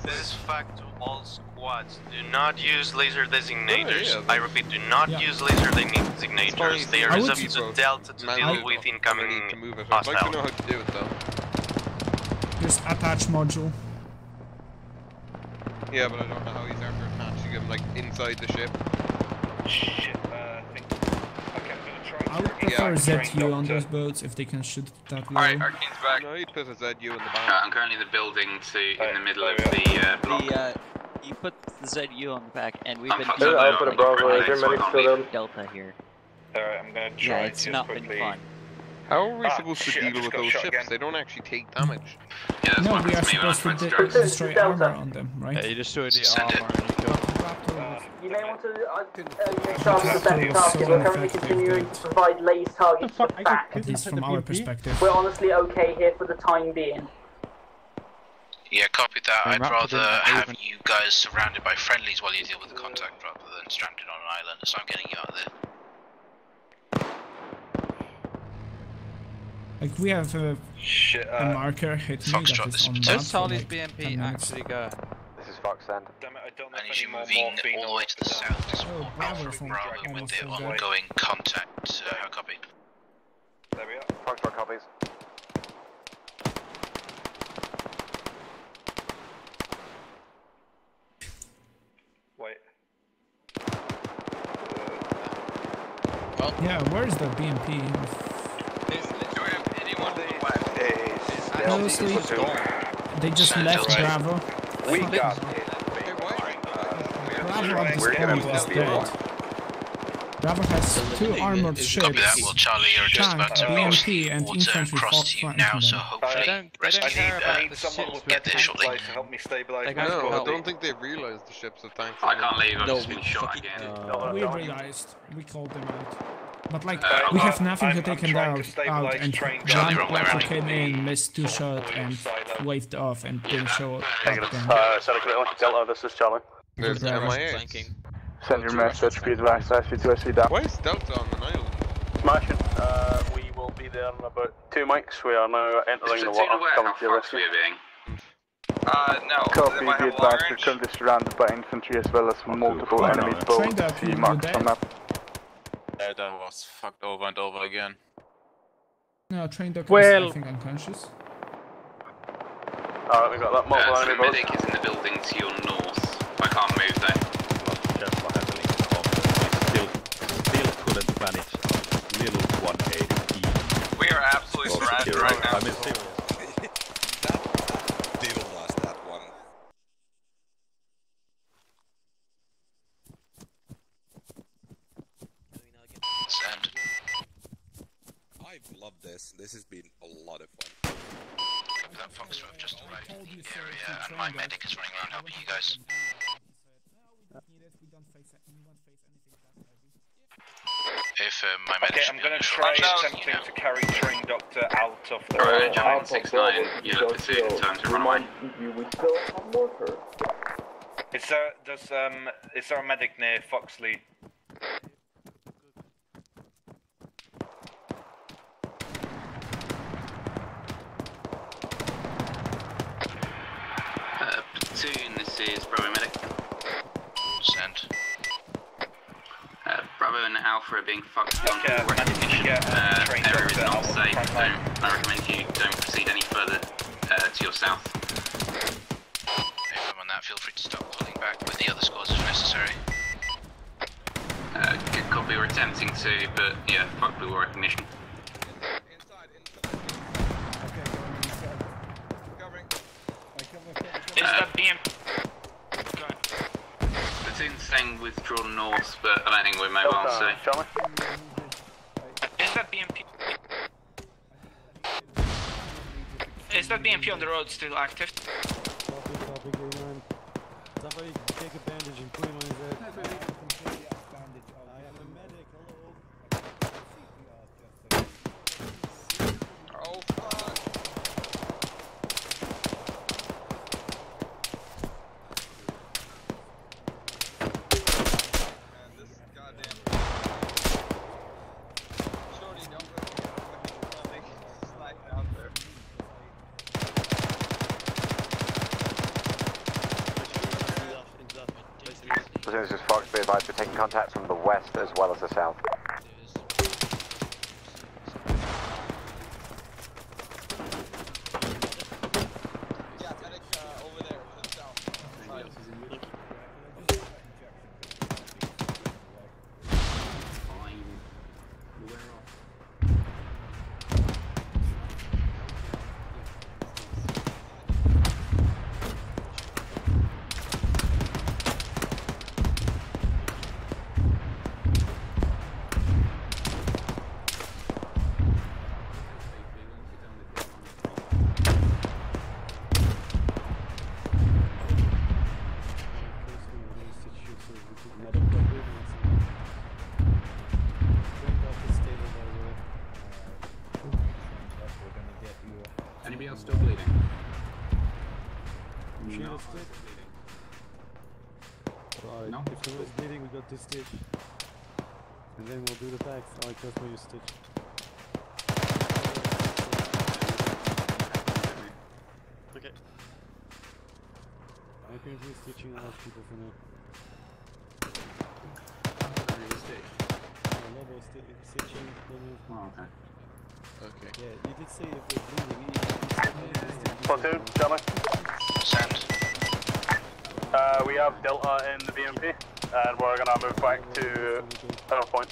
This fact to all squads: do not use laser designators. I repeat, do not use laser designators. They are reserved to Delta to deal with incoming I'd like to know hostile. how to do it though. Just attach module. Yeah, but I don't know how he's after attaching him like inside the ship. Shit, I think. Okay, I'm gonna try. I would prefer ZU on those boats if they can shoot that low. Alright, Arcane's back. No, he'd put a ZU in the back. I'm currently in the building in the middle of the block. You put the ZU on the back, and we've been I'll put a Bravo. Is your medic still down? Delta here. Alright, I'm gonna try. Yeah, it's not been fun. How are we supposed to deal with those ships? Again. They don't actually take damage. Yeah, that's No, what we are happens to me when I supposed to fight strikes. destroy armor on them, right? Yeah, you destroy the Send it. armor and you kill. You may want to make sure the better target. We're currently continuing to provide laser targets for back. At least from our perspective. We're honestly okay here for the time being. Yeah, copy that. I'm I'd wrapped rather in have even- you guys surrounded by friendlies while you deal with the contact rather than stranded on an island, so I'm getting you out of there. Like we have a marker hit me that is on map. Does for Charlie's like 10 BMP minutes. actually go? This is Fox Sand. Damn it, I don't know I if need you any more moving all the way to the south to support Alpha from Bravo with almost the forgot. ongoing contact. How copy? There we are. Foxtrot copies. Wait. Yeah, where's the BMP? Honestly, they just left Bravo. We got Bravo at this point is dead. Bravo has 2 armored ships, Copy that. Well, Charlie, you're just tank, about to cross BMP, the and water infantry across to you now, so hopefully I need someone with get there shortly. to help me stabilize my No, I squad. don't think they've realised the ships have tanks. I can't leave, I've just been shot again. We realized, we called them out. But like, Uh, we have nothing to take them trying out, to stabilize and train John the wrong way around. came in, missed 2 shots, and waved off, and didn't show up. Delta, this is Charlie. There's Bravo. MIA. Send your message, be advised, IC2SC down. Why is Delta on an island? Smashing. We will be there in about 2 mics. We are now entering the Platoon water. aware Coming how to your fast rescue. we are being. No. Copy, Am I be have long advised, we're range? currently surrounded by infantry as well as multiple enemy Train boats. that, See you marks dead? on map. Yeah, that was fucked over and over again. No, train dock Well- is, I think, unconscious. Alright, we got that multiple So the enemy boats. medic is in the building to your north. I can't move though. Still couldn't manage little 180. We are absolutely surrounded right now. I mean, still lost that one. Send. I've loved this. This has been a lot of fun. That Foxtrot just arrived in the area, and my medic is running around helping you guys. If my medic Okay, should I'm be gonna on the try shore, attempting to carry train doctor out of the Alright, John 69, yellow platoon, time to run away. Is there a medic near Foxley? Platoon, this is Bravo Medic. Send. Bravo and Alpha are being fucked beyond Okay, all recognition. train Area is doctor not out of safe. the front line. I recommend you don't proceed any further to your south. If I'm on that, feel free to stop pulling back with the other squads if necessary. Good copy, we're attempting to, but yeah, fuck blue recognition. Is that BM? Platoon's saying withdraw north, but I don't think we're mobile, so... Is that BMP? Is that BMP on the road still active? Somebody take a bandage and put him on his head. Oh fuck! Man, this goddamn Shorty, don't go slide out there. This is Fox, be advised we're taking contact from the west as well as the south. Yeah, medic over there to the south. Anybody else still bleeding? No. Right, No? if there was bleeding, we got this stitch. And then we'll do the backs. Alright, that's where you stitch. Okay. I think we're stitching a lot of people for now. Lobo stitching. Oh, okay. Okay. Yeah, you did say if they're bleeding. Platoon, Charlie. Send. We have Delta in the BMP, and we're gonna move back to our point.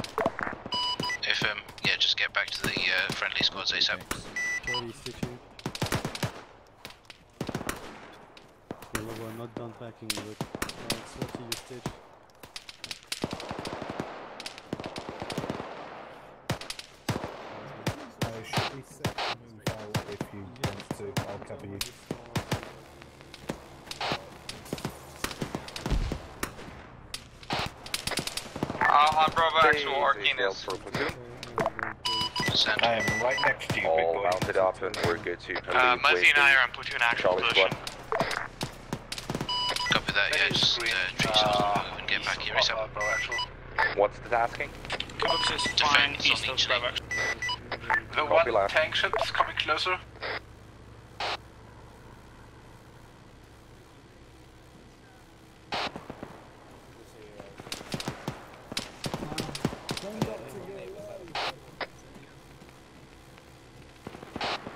If yeah, just get back to the friendly squads ASAP. Shorty stitching. Okay, Lobo, I'm not done packing yet. Shorty, you stitch. Should we set move out if you want to? I'll cover you. On Bravo actual Arcanus. I am right next to you, big All boy. mounted up and we're good to leave Muzzy and I are on platoon actual Charlie position. Copy that, yeah, just treat yourselves and get back here ASAP. What's the tasking? Box is fine east of Bravo. The Copy, one lad. tank ship's coming closer.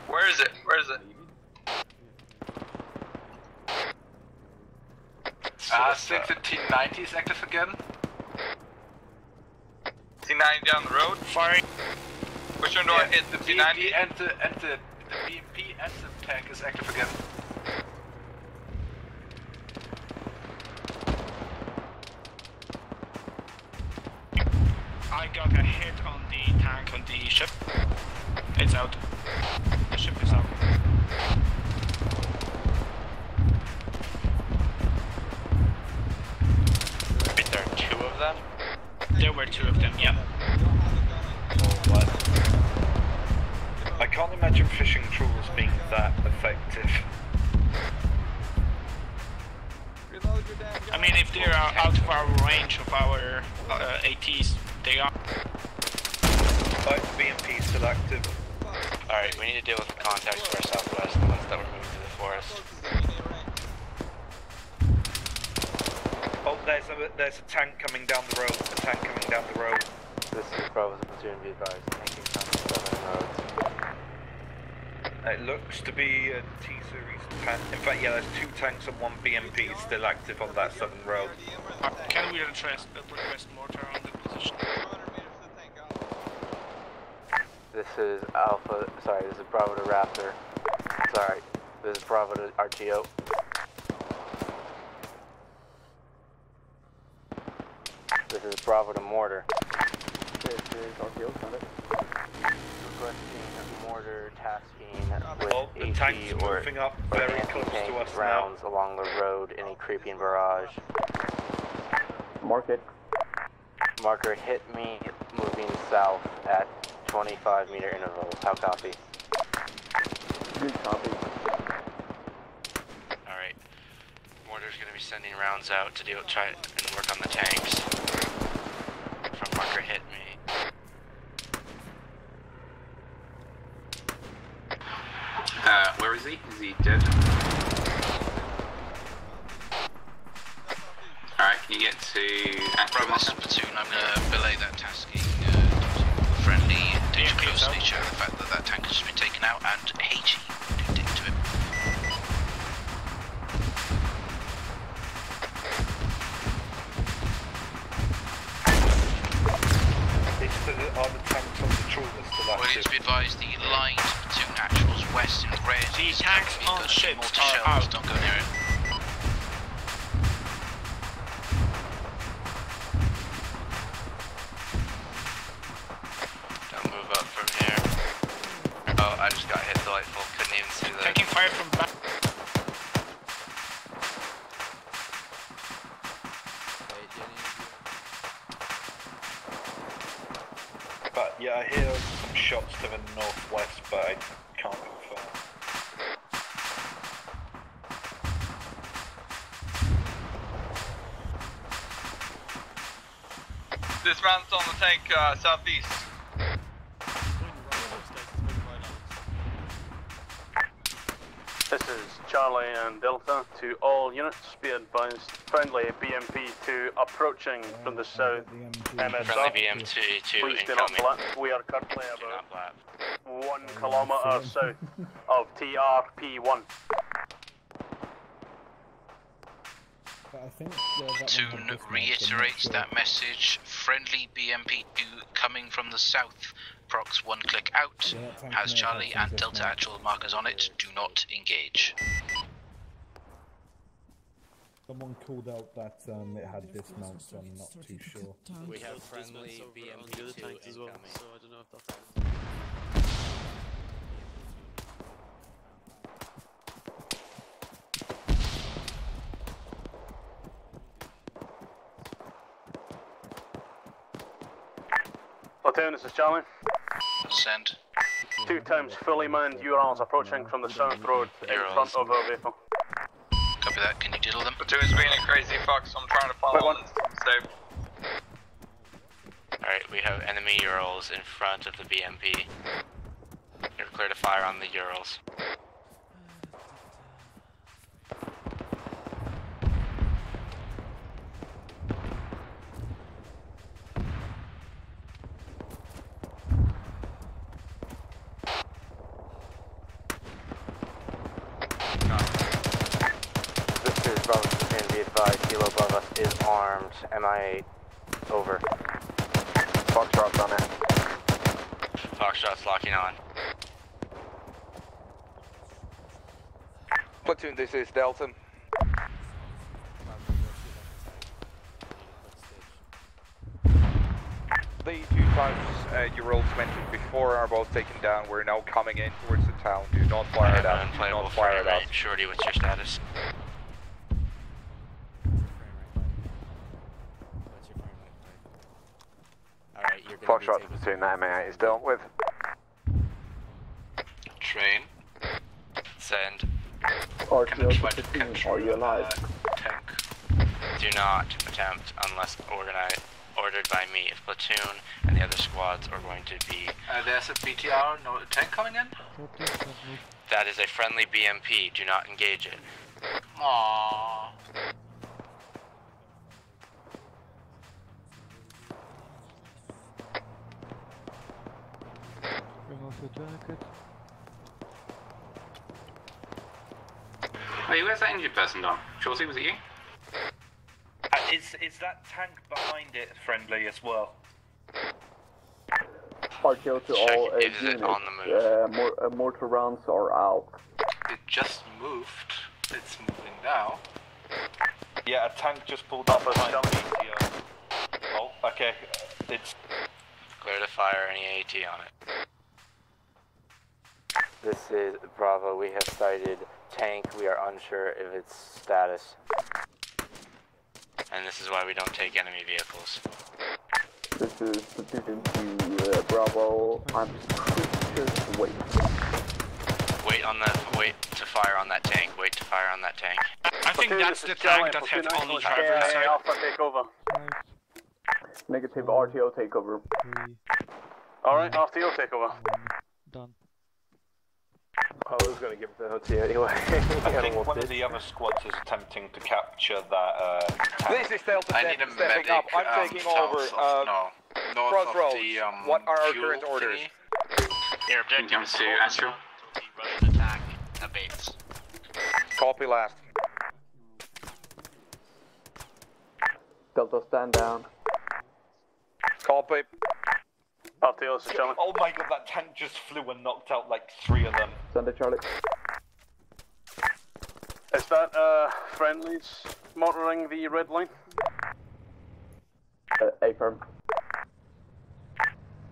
Where is it? Where is it? 6 and T90 is active again. T90 down the road. Firing. Which one do I hit? The BMP T90? and the BMP and the tank is active again. I got a hit on the tank on the ship. It's out. The ship is out. Wait, there are two of them? There were two of them, yeah. I can't imagine fishing trawls being that effective. I mean, if they are out of our range of our ATs, they are. Both BMP still active. Alright, we need to deal with the contacts to our southwest, the ones that were moved to the forest. there's a tank coming down the road. A tank coming down the road. This is Bravo platoon, be advised. Tanking from 7 roads. It looks to be a T-series tank. In fact, yeah, there's 2 tanks and 1 BMP still active on that southern road. Can we request mortar on the position? This is Alpha, sorry, this is Bravo to Raptor. Sorry, this is Bravo to RTO. This is Bravo to Mortar. This is RTO, requesting mortar tasking with AT or anti-tank rounds along the road, any creeping barrage. Mark it. Marker hit me moving south at 25-meter intervals. How copy? Good copy. Alright. Mortar's gonna be sending rounds out to try and work on the tanks. From marker hit me. Where is he? Is he dead? Alright, can you get to Bravo, this is platoon. I'm gonna belay that tasking. Friendly, danger close nature, the fact that that tank has just been taken out, and HE do dig to it. Are the tanks on the trawler still active? Well, it's be advised, the line platoon actuals west in red. The tanks on ships are out. Don't go near it. Don't move up from here. Oh, I just got hit delightful. Couldn't even see that. Taking fire from back. But yeah, I hear some shots to the northwest, but I can't confirm. Dismount on the tank southeast. This is Charlie and Delta to all units. Be advised, friendly BMP 2 approaching from the south. MSR. Friendly BM2 Please do not incoming. blap. We are currently about 1 kilometre south of TRP1. Platoon reiterates that message. Friendly BMP2 coming from the south. Prox 1 click out. Has Charlie and Delta actual markers on it. Do not engage. Someone called out that it had dismount, so I'm not too sure. We have friendly BMP2 incoming. as well, so I don't know if that's... Platoon, this is Charlie. Send. 2 times fully manned Urals approaching from the south road in front of our vehicle. Copy that. Can you diddle them? Platoon's being a crazy fuck, so I'm trying to follow on this safe. Alright, we have enemy Urals in front of the BMP. You're clear to fire on the Urals. This is Bravo platoon, be advised, Kilo above us is armed. MIA, over. Foxtrot's on it. Foxtrot's locking on. Platoon, this is Delta. The 2 times you rolled mentioned before are both taken down. We're now coming in towards the town. Do not fire it out. Do not fire it out. Shorty, what's your status? Alright, you're Foxtrot's platoon, that MA8 is dealt with. Train. Send. RTO, are you alive? Tank. Do not attempt unless ordered by me. If platoon and the other squads are going to be... there's a BTR, no tank coming in? That is a friendly BMP. Do not engage it. Aww. Hey, where's that injured person gone? Shorty, was it you? Is that tank behind it friendly as well? RTO to all units. Mortar rounds are out. It just moved. It's moving now. Yeah, a tank just pulled up behind BTR. Oh, okay. It's clear to fire any AT on it. This is Bravo. We have sighted tank. We are unsure of its status. And this is why we don't take enemy vehicles. This is Division to Bravo. I'm pretty sure to wait. Wait to fire on that tank. Wait to fire on that tank. I think that's the tank that has only driver side. Alpha take over. Negative RTO takeover. Alright, RTO takeover. Done. I was going to give it to OT anyway. I think one of the other squads is attempting to capture that tank. This is Delta I 10 need a stepping medic, up. I'm taking over. north Crossroads. of the what are our fuel current orders? Your objective Comes to Astro. The Russian attack abates. Copy last. Delta, stand down. Copy. RTO, so Charlie. Oh my god, that tank just flew and knocked out like 3 of them. Send it, Charlie. Is that friendlies monitoring the red line? A-firm.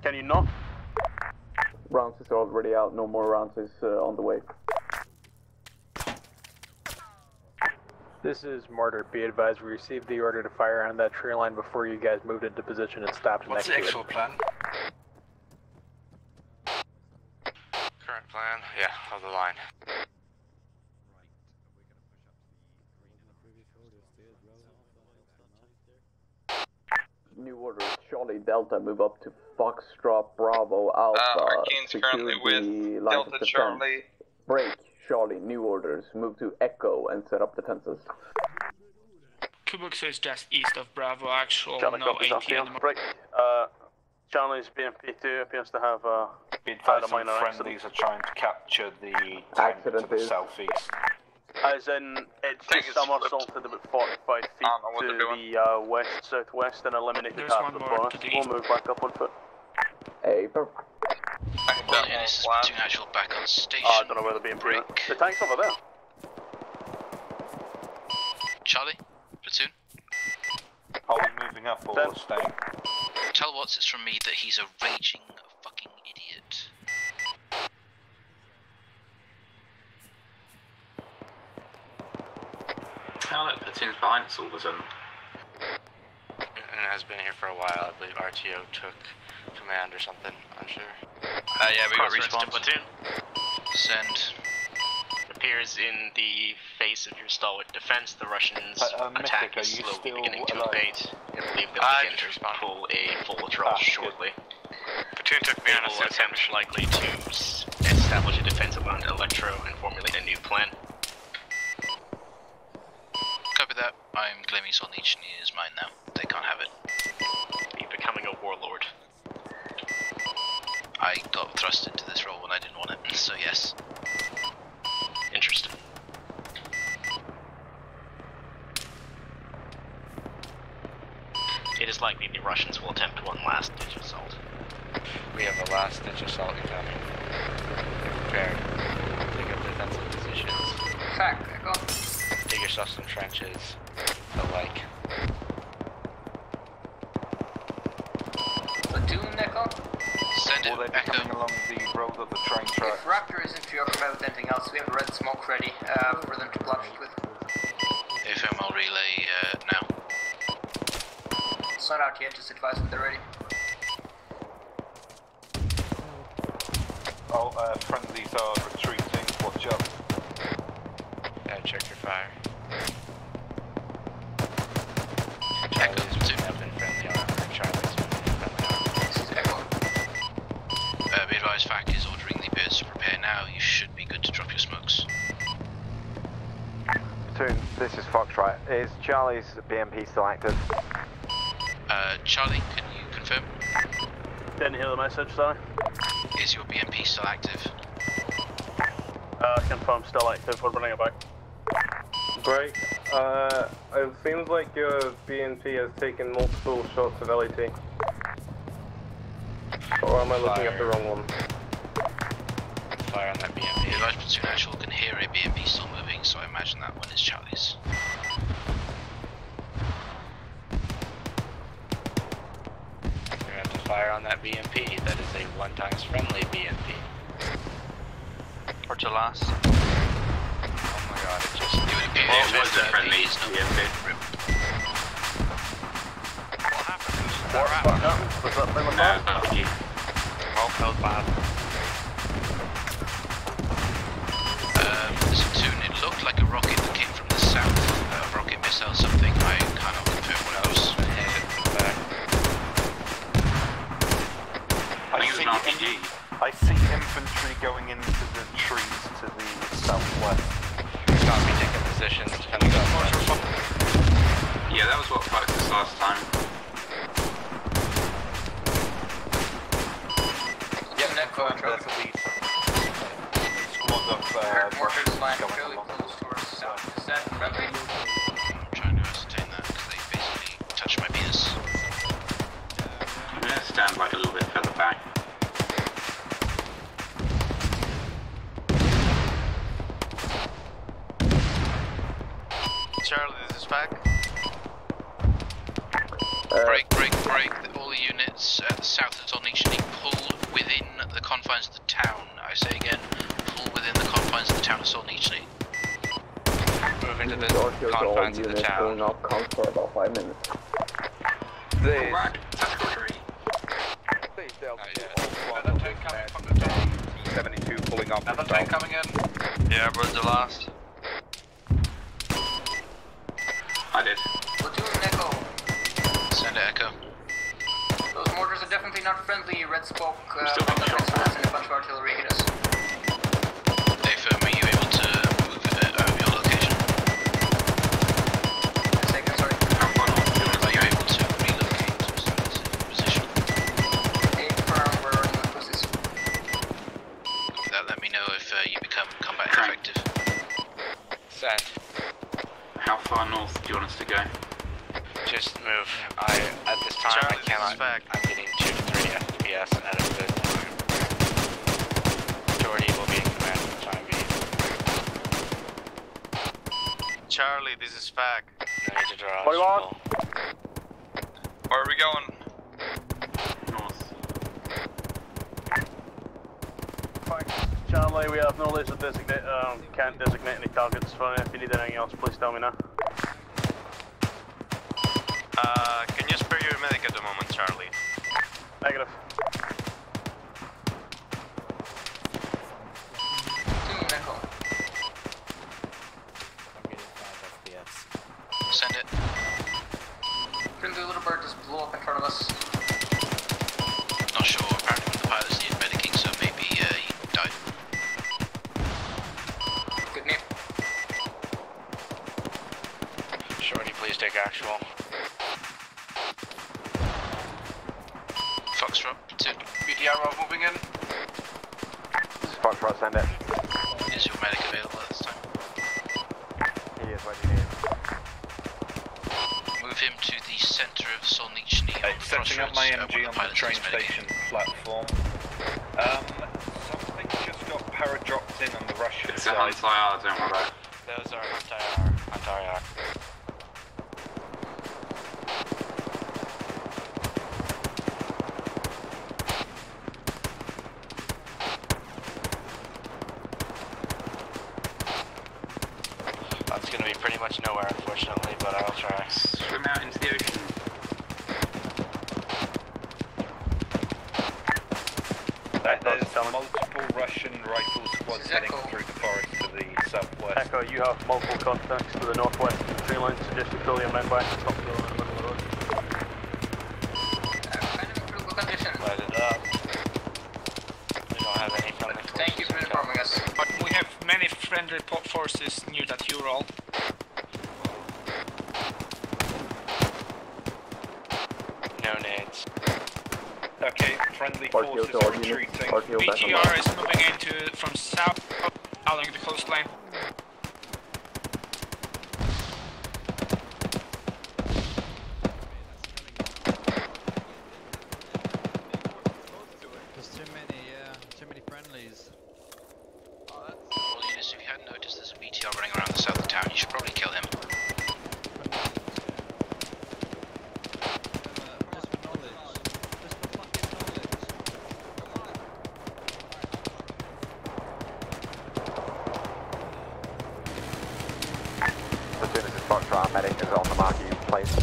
Can you not? Rounds is already out, no more rounds is on the way. This is Martyr. Be advised, we received the order to fire on that tree line before you guys moved into position and stopped What's next the actual to it. plan? Current plan? Yeah, of the line. New orders, Charlie Delta, move up to Foxtrot Bravo Alpha. Arcane's currently with lines Delta of defense. Charlie. Break, Charlie, new orders, move to Echo and set up defenses. Kubux is just east of Bravo, actual, Charlie no copies AT RTO. anymore. Break. Charlie's BMP2 appears to have Be had a advised, minor some accident. friendlies are trying to capture the tank Accident to the is- southeast. As in, it just somersaulted about 45 feet to the west-southwest and eliminated There's half one the more forest. to the We'll east. move back up on foot. A-firm. Well, and this is platoon actual back on station. I don't know where they're being put. The tank's over there. Charlie, platoon. Are we moving up or staying? Tell Watts it's from me that he's a raging fucking idiot. Now that platoon's behind us all of a sudden. And it has been here for a while. I believe RTO took command or something. Unsure. Yeah, we got response. Platoon. Send. Appears in the face of your stalwart defense. The Russians' Mystic, attack are is you slowly still beginning to alive? abate. I believe they'll begin to pull a full draw shortly. Platoon took me on a They will attempt likely to establish a defensive on Electro and formulate a new plan. Copy that. I'm claiming it's on the engineer's mind now. They can't have it. You're becoming a warlord. I got thrust into this role when I didn't want it, so yes. Interesting. It is likely the Russians will attempt one last ditch assault. We have a last ditch assault incoming. Prepare. Take up defensive positions. Fact, Echo. Dig yourself some trenches. The like. Platoon, Echo. Send it, Will they be Echo. coming along the road of the train track? If Raptor isn't preoccupied with anything else, we have red smoke ready for them to blast it with. FM, I'll relay now. It's not out yet, just advise when they're ready. Oh, friendlies are retreating, watch out. Check your fire. Echo, platoon. Have been friendly armor. Charlie's been friendly armor. This is Echo. Be advised, FAC is ordering the birds to prepare now. You should be good to drop your smokes. Platoon, this is Foxtrot. Is Charlie's BMP still active? Charlie, can you confirm? Didn't hear the message, sorry. Is is your BMP still active? Confirm still active, we're running it back. Great. It seems like your BNP has taken multiple shots of LAT. Or am I looking at the wrong one? Fire on that BMP. The large platoon actual can hear a BMP still moving, so I imagine that one is Charlie's. You're gonna have to fire on that BMP. That is a 1x friendly BMP. What's your last? Oh my god, it just... It was a friendly BMP. What happened? What happened? Was that friendly fire? No, Well, that was bad. Platoon, it looked like a rocket that came from the south. A rocket missile something. I cannot confirm what it was. I think it was an RPG. I see infantry going into the trees to the southwest. Copy, taking positions, defending southwest. Yeah, that was what fucked us last time. Yeah, that's a lead. Squad of mortars lying fairly close to our south. Is that friendly? I'm trying to ascertain that because they basically touched my penis. I'm gonna stand like a little bit further back. Charlie, this is back. Break. All the units at the south of Solnichny pull within the confines of the town. I say again, pull within the confines of the town of Solnichny. Move into the confines of the town. Will not count for about 5 minutes. Please. Please, Another train coming from the town. T-72 pulling up. Another train coming in. Yeah, we're the last. I did. Platoon Echo. Send it, Echo. Those mortars are definitely not friendly. Red smoke on the still being next shot. ones and a bunch of artillery hit us. Hey, firm, are you able to move out of your location? Second, sorry. Are you able to relocate to a specific position? Hey, firm, we're in the pussies. With that, let me know if you become combat ineffective. Send. How far north do you want us to go? Just move. At this time, Charlie, I cannot. this is back. I'm getting 2 to 3 FPS at a good time. Shorty will be in command for the time being. Charlie, this is back. No need to draw. What do you want? Where are we going? North. Charlie, we have no laser designate, can't designate any targets for you. If you need anything else, please tell me now. Can you spare your medic at the moment, Charlie? Negative. Platoon Echo. Send it. Friendly little bird just blew up in front of us. Not sure. Apparently, one of the pilots needed medicing, so maybe he died. Good name. Shorty, please take actual. Foxtrot, 2. BDR moving in. This is Foxtrot, send it. Is your medic available at this time? He is, what do you need? Move him to the centre of Solnichny. Setting up my MG on the train station platform. Something just got para-dropped in on the Russian It's a side. Hunt-IR, don't worry about it. Those are Hunt-IR. That's gonna be pretty much nowhere, unfortunately, but I'll try. Swim out into the ocean. There's multiple Russian rifle squads heading through the forest to the southwest. Echo, you have multiple contacts to the northwest of the tree line. Suggest you pull your men back and stop in the middle of the road. Kind of in critical condition. Light it up. We don't have any friendly forces. Thank you for informing us. But we have many friendly forces near that Ural. No nades. Okay, friendly Friendly forces are retreating. BTR is moving from south along the coastline. There's too many friendlies. Well, Eunice, if you hadn't noticed, there's a BTR running around the south of town. You should probably kill him. As soon as this box our medic is on the mark you place.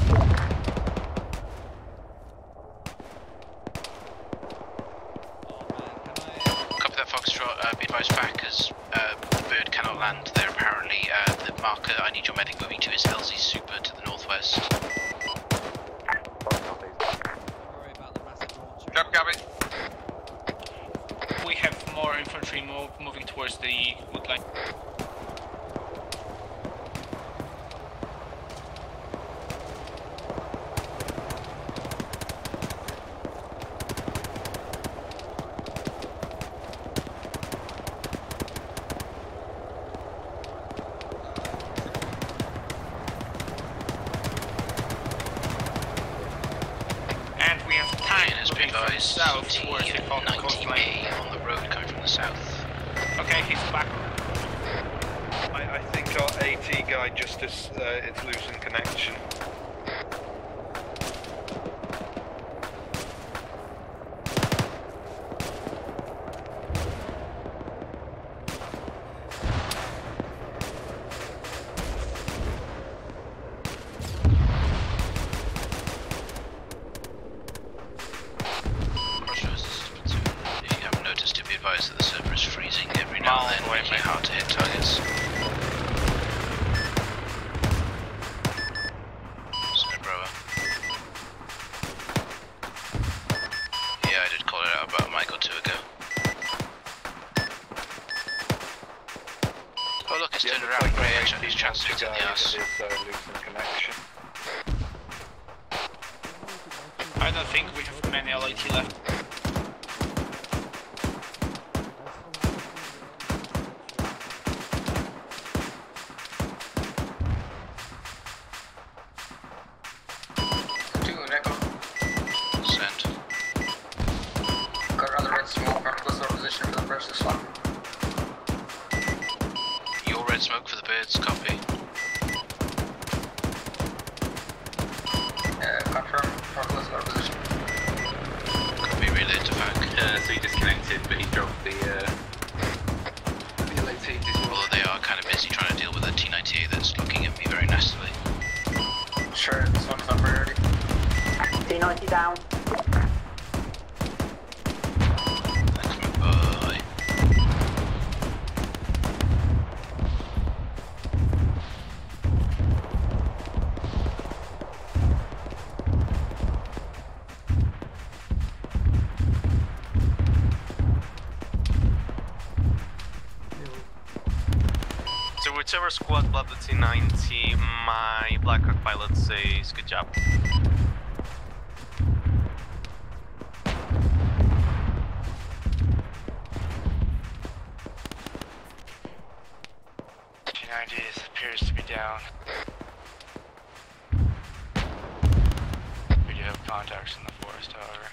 Copy that, Foxtrot. Be advised back as the bird cannot land there apparently. The marker I need your medic moving to is LZ Super to the northwest. Copy. We have more infantry moving towards the woodline. South towards the coastline. On the road coming from the south. Okay, he's back. I think our AT guy just is losing connection. That the server is freezing every now and then, making it hard to hit targets. Snowbrower. Yeah, I did call it out about a mic or two ago. Oh look, it's turned around. Grey Edge and his chance to hit in the ass. I don't think we have many LAT left. Smoke for the birds, copy. Confirm, northwest of our position. Copy, relay to Fang. So he disconnected, but he dropped the LAT. Although they are kind of busy trying to deal with a T-98 that's looking at me very nastily. Sure, this one's on priority. T-90 down. Bye. Whichever squad led the T-90, my Blackhawk pilot says good job. T-90 appears to be down. We do have contacts in the forest, however.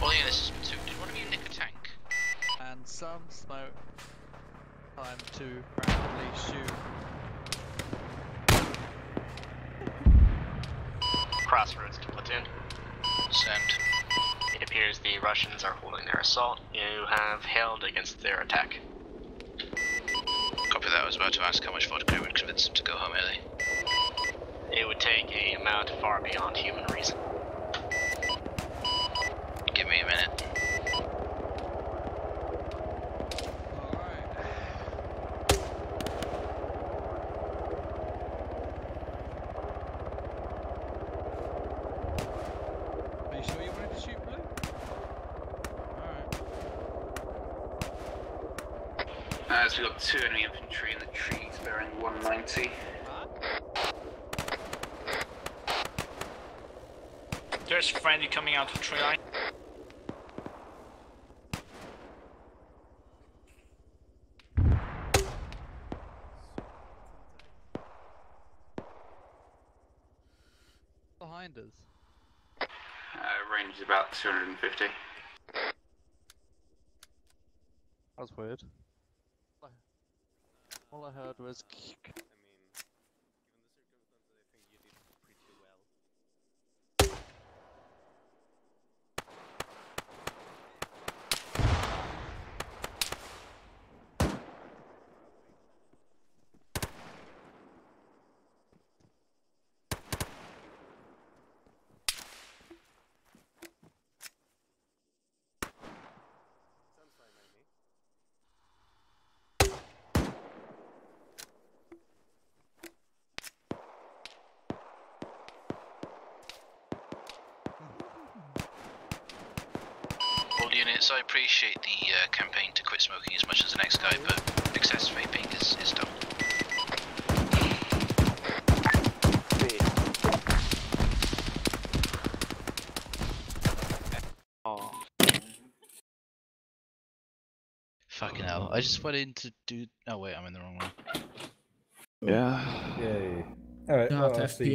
Well, yeah, this is two. Did one of you nick a tank? And some smoke. Time to rapidly shoot. Crossroads to platoon. Send. It appears the Russians are holding their assault. You have held against their attack. Copy that. I was about to ask how much vodka would convince them to go home early. It would take an amount far beyond human reason. Give me a minute. Are you sure you wanted to shoot blue? Alright. So we've got 2 enemy infantry in the trees bearing 190. There's a friendly coming out of tree line. Behind us. Range is about 250. That was weird. All I heard was. All units, I appreciate the campaign to quit smoking as much as the next guy, but excessive vaping is dumb. Oh. Fucking hell, I just went in to do... Oh wait, I'm in the wrong one. Yeah. Yay. Alright, well, I'll see.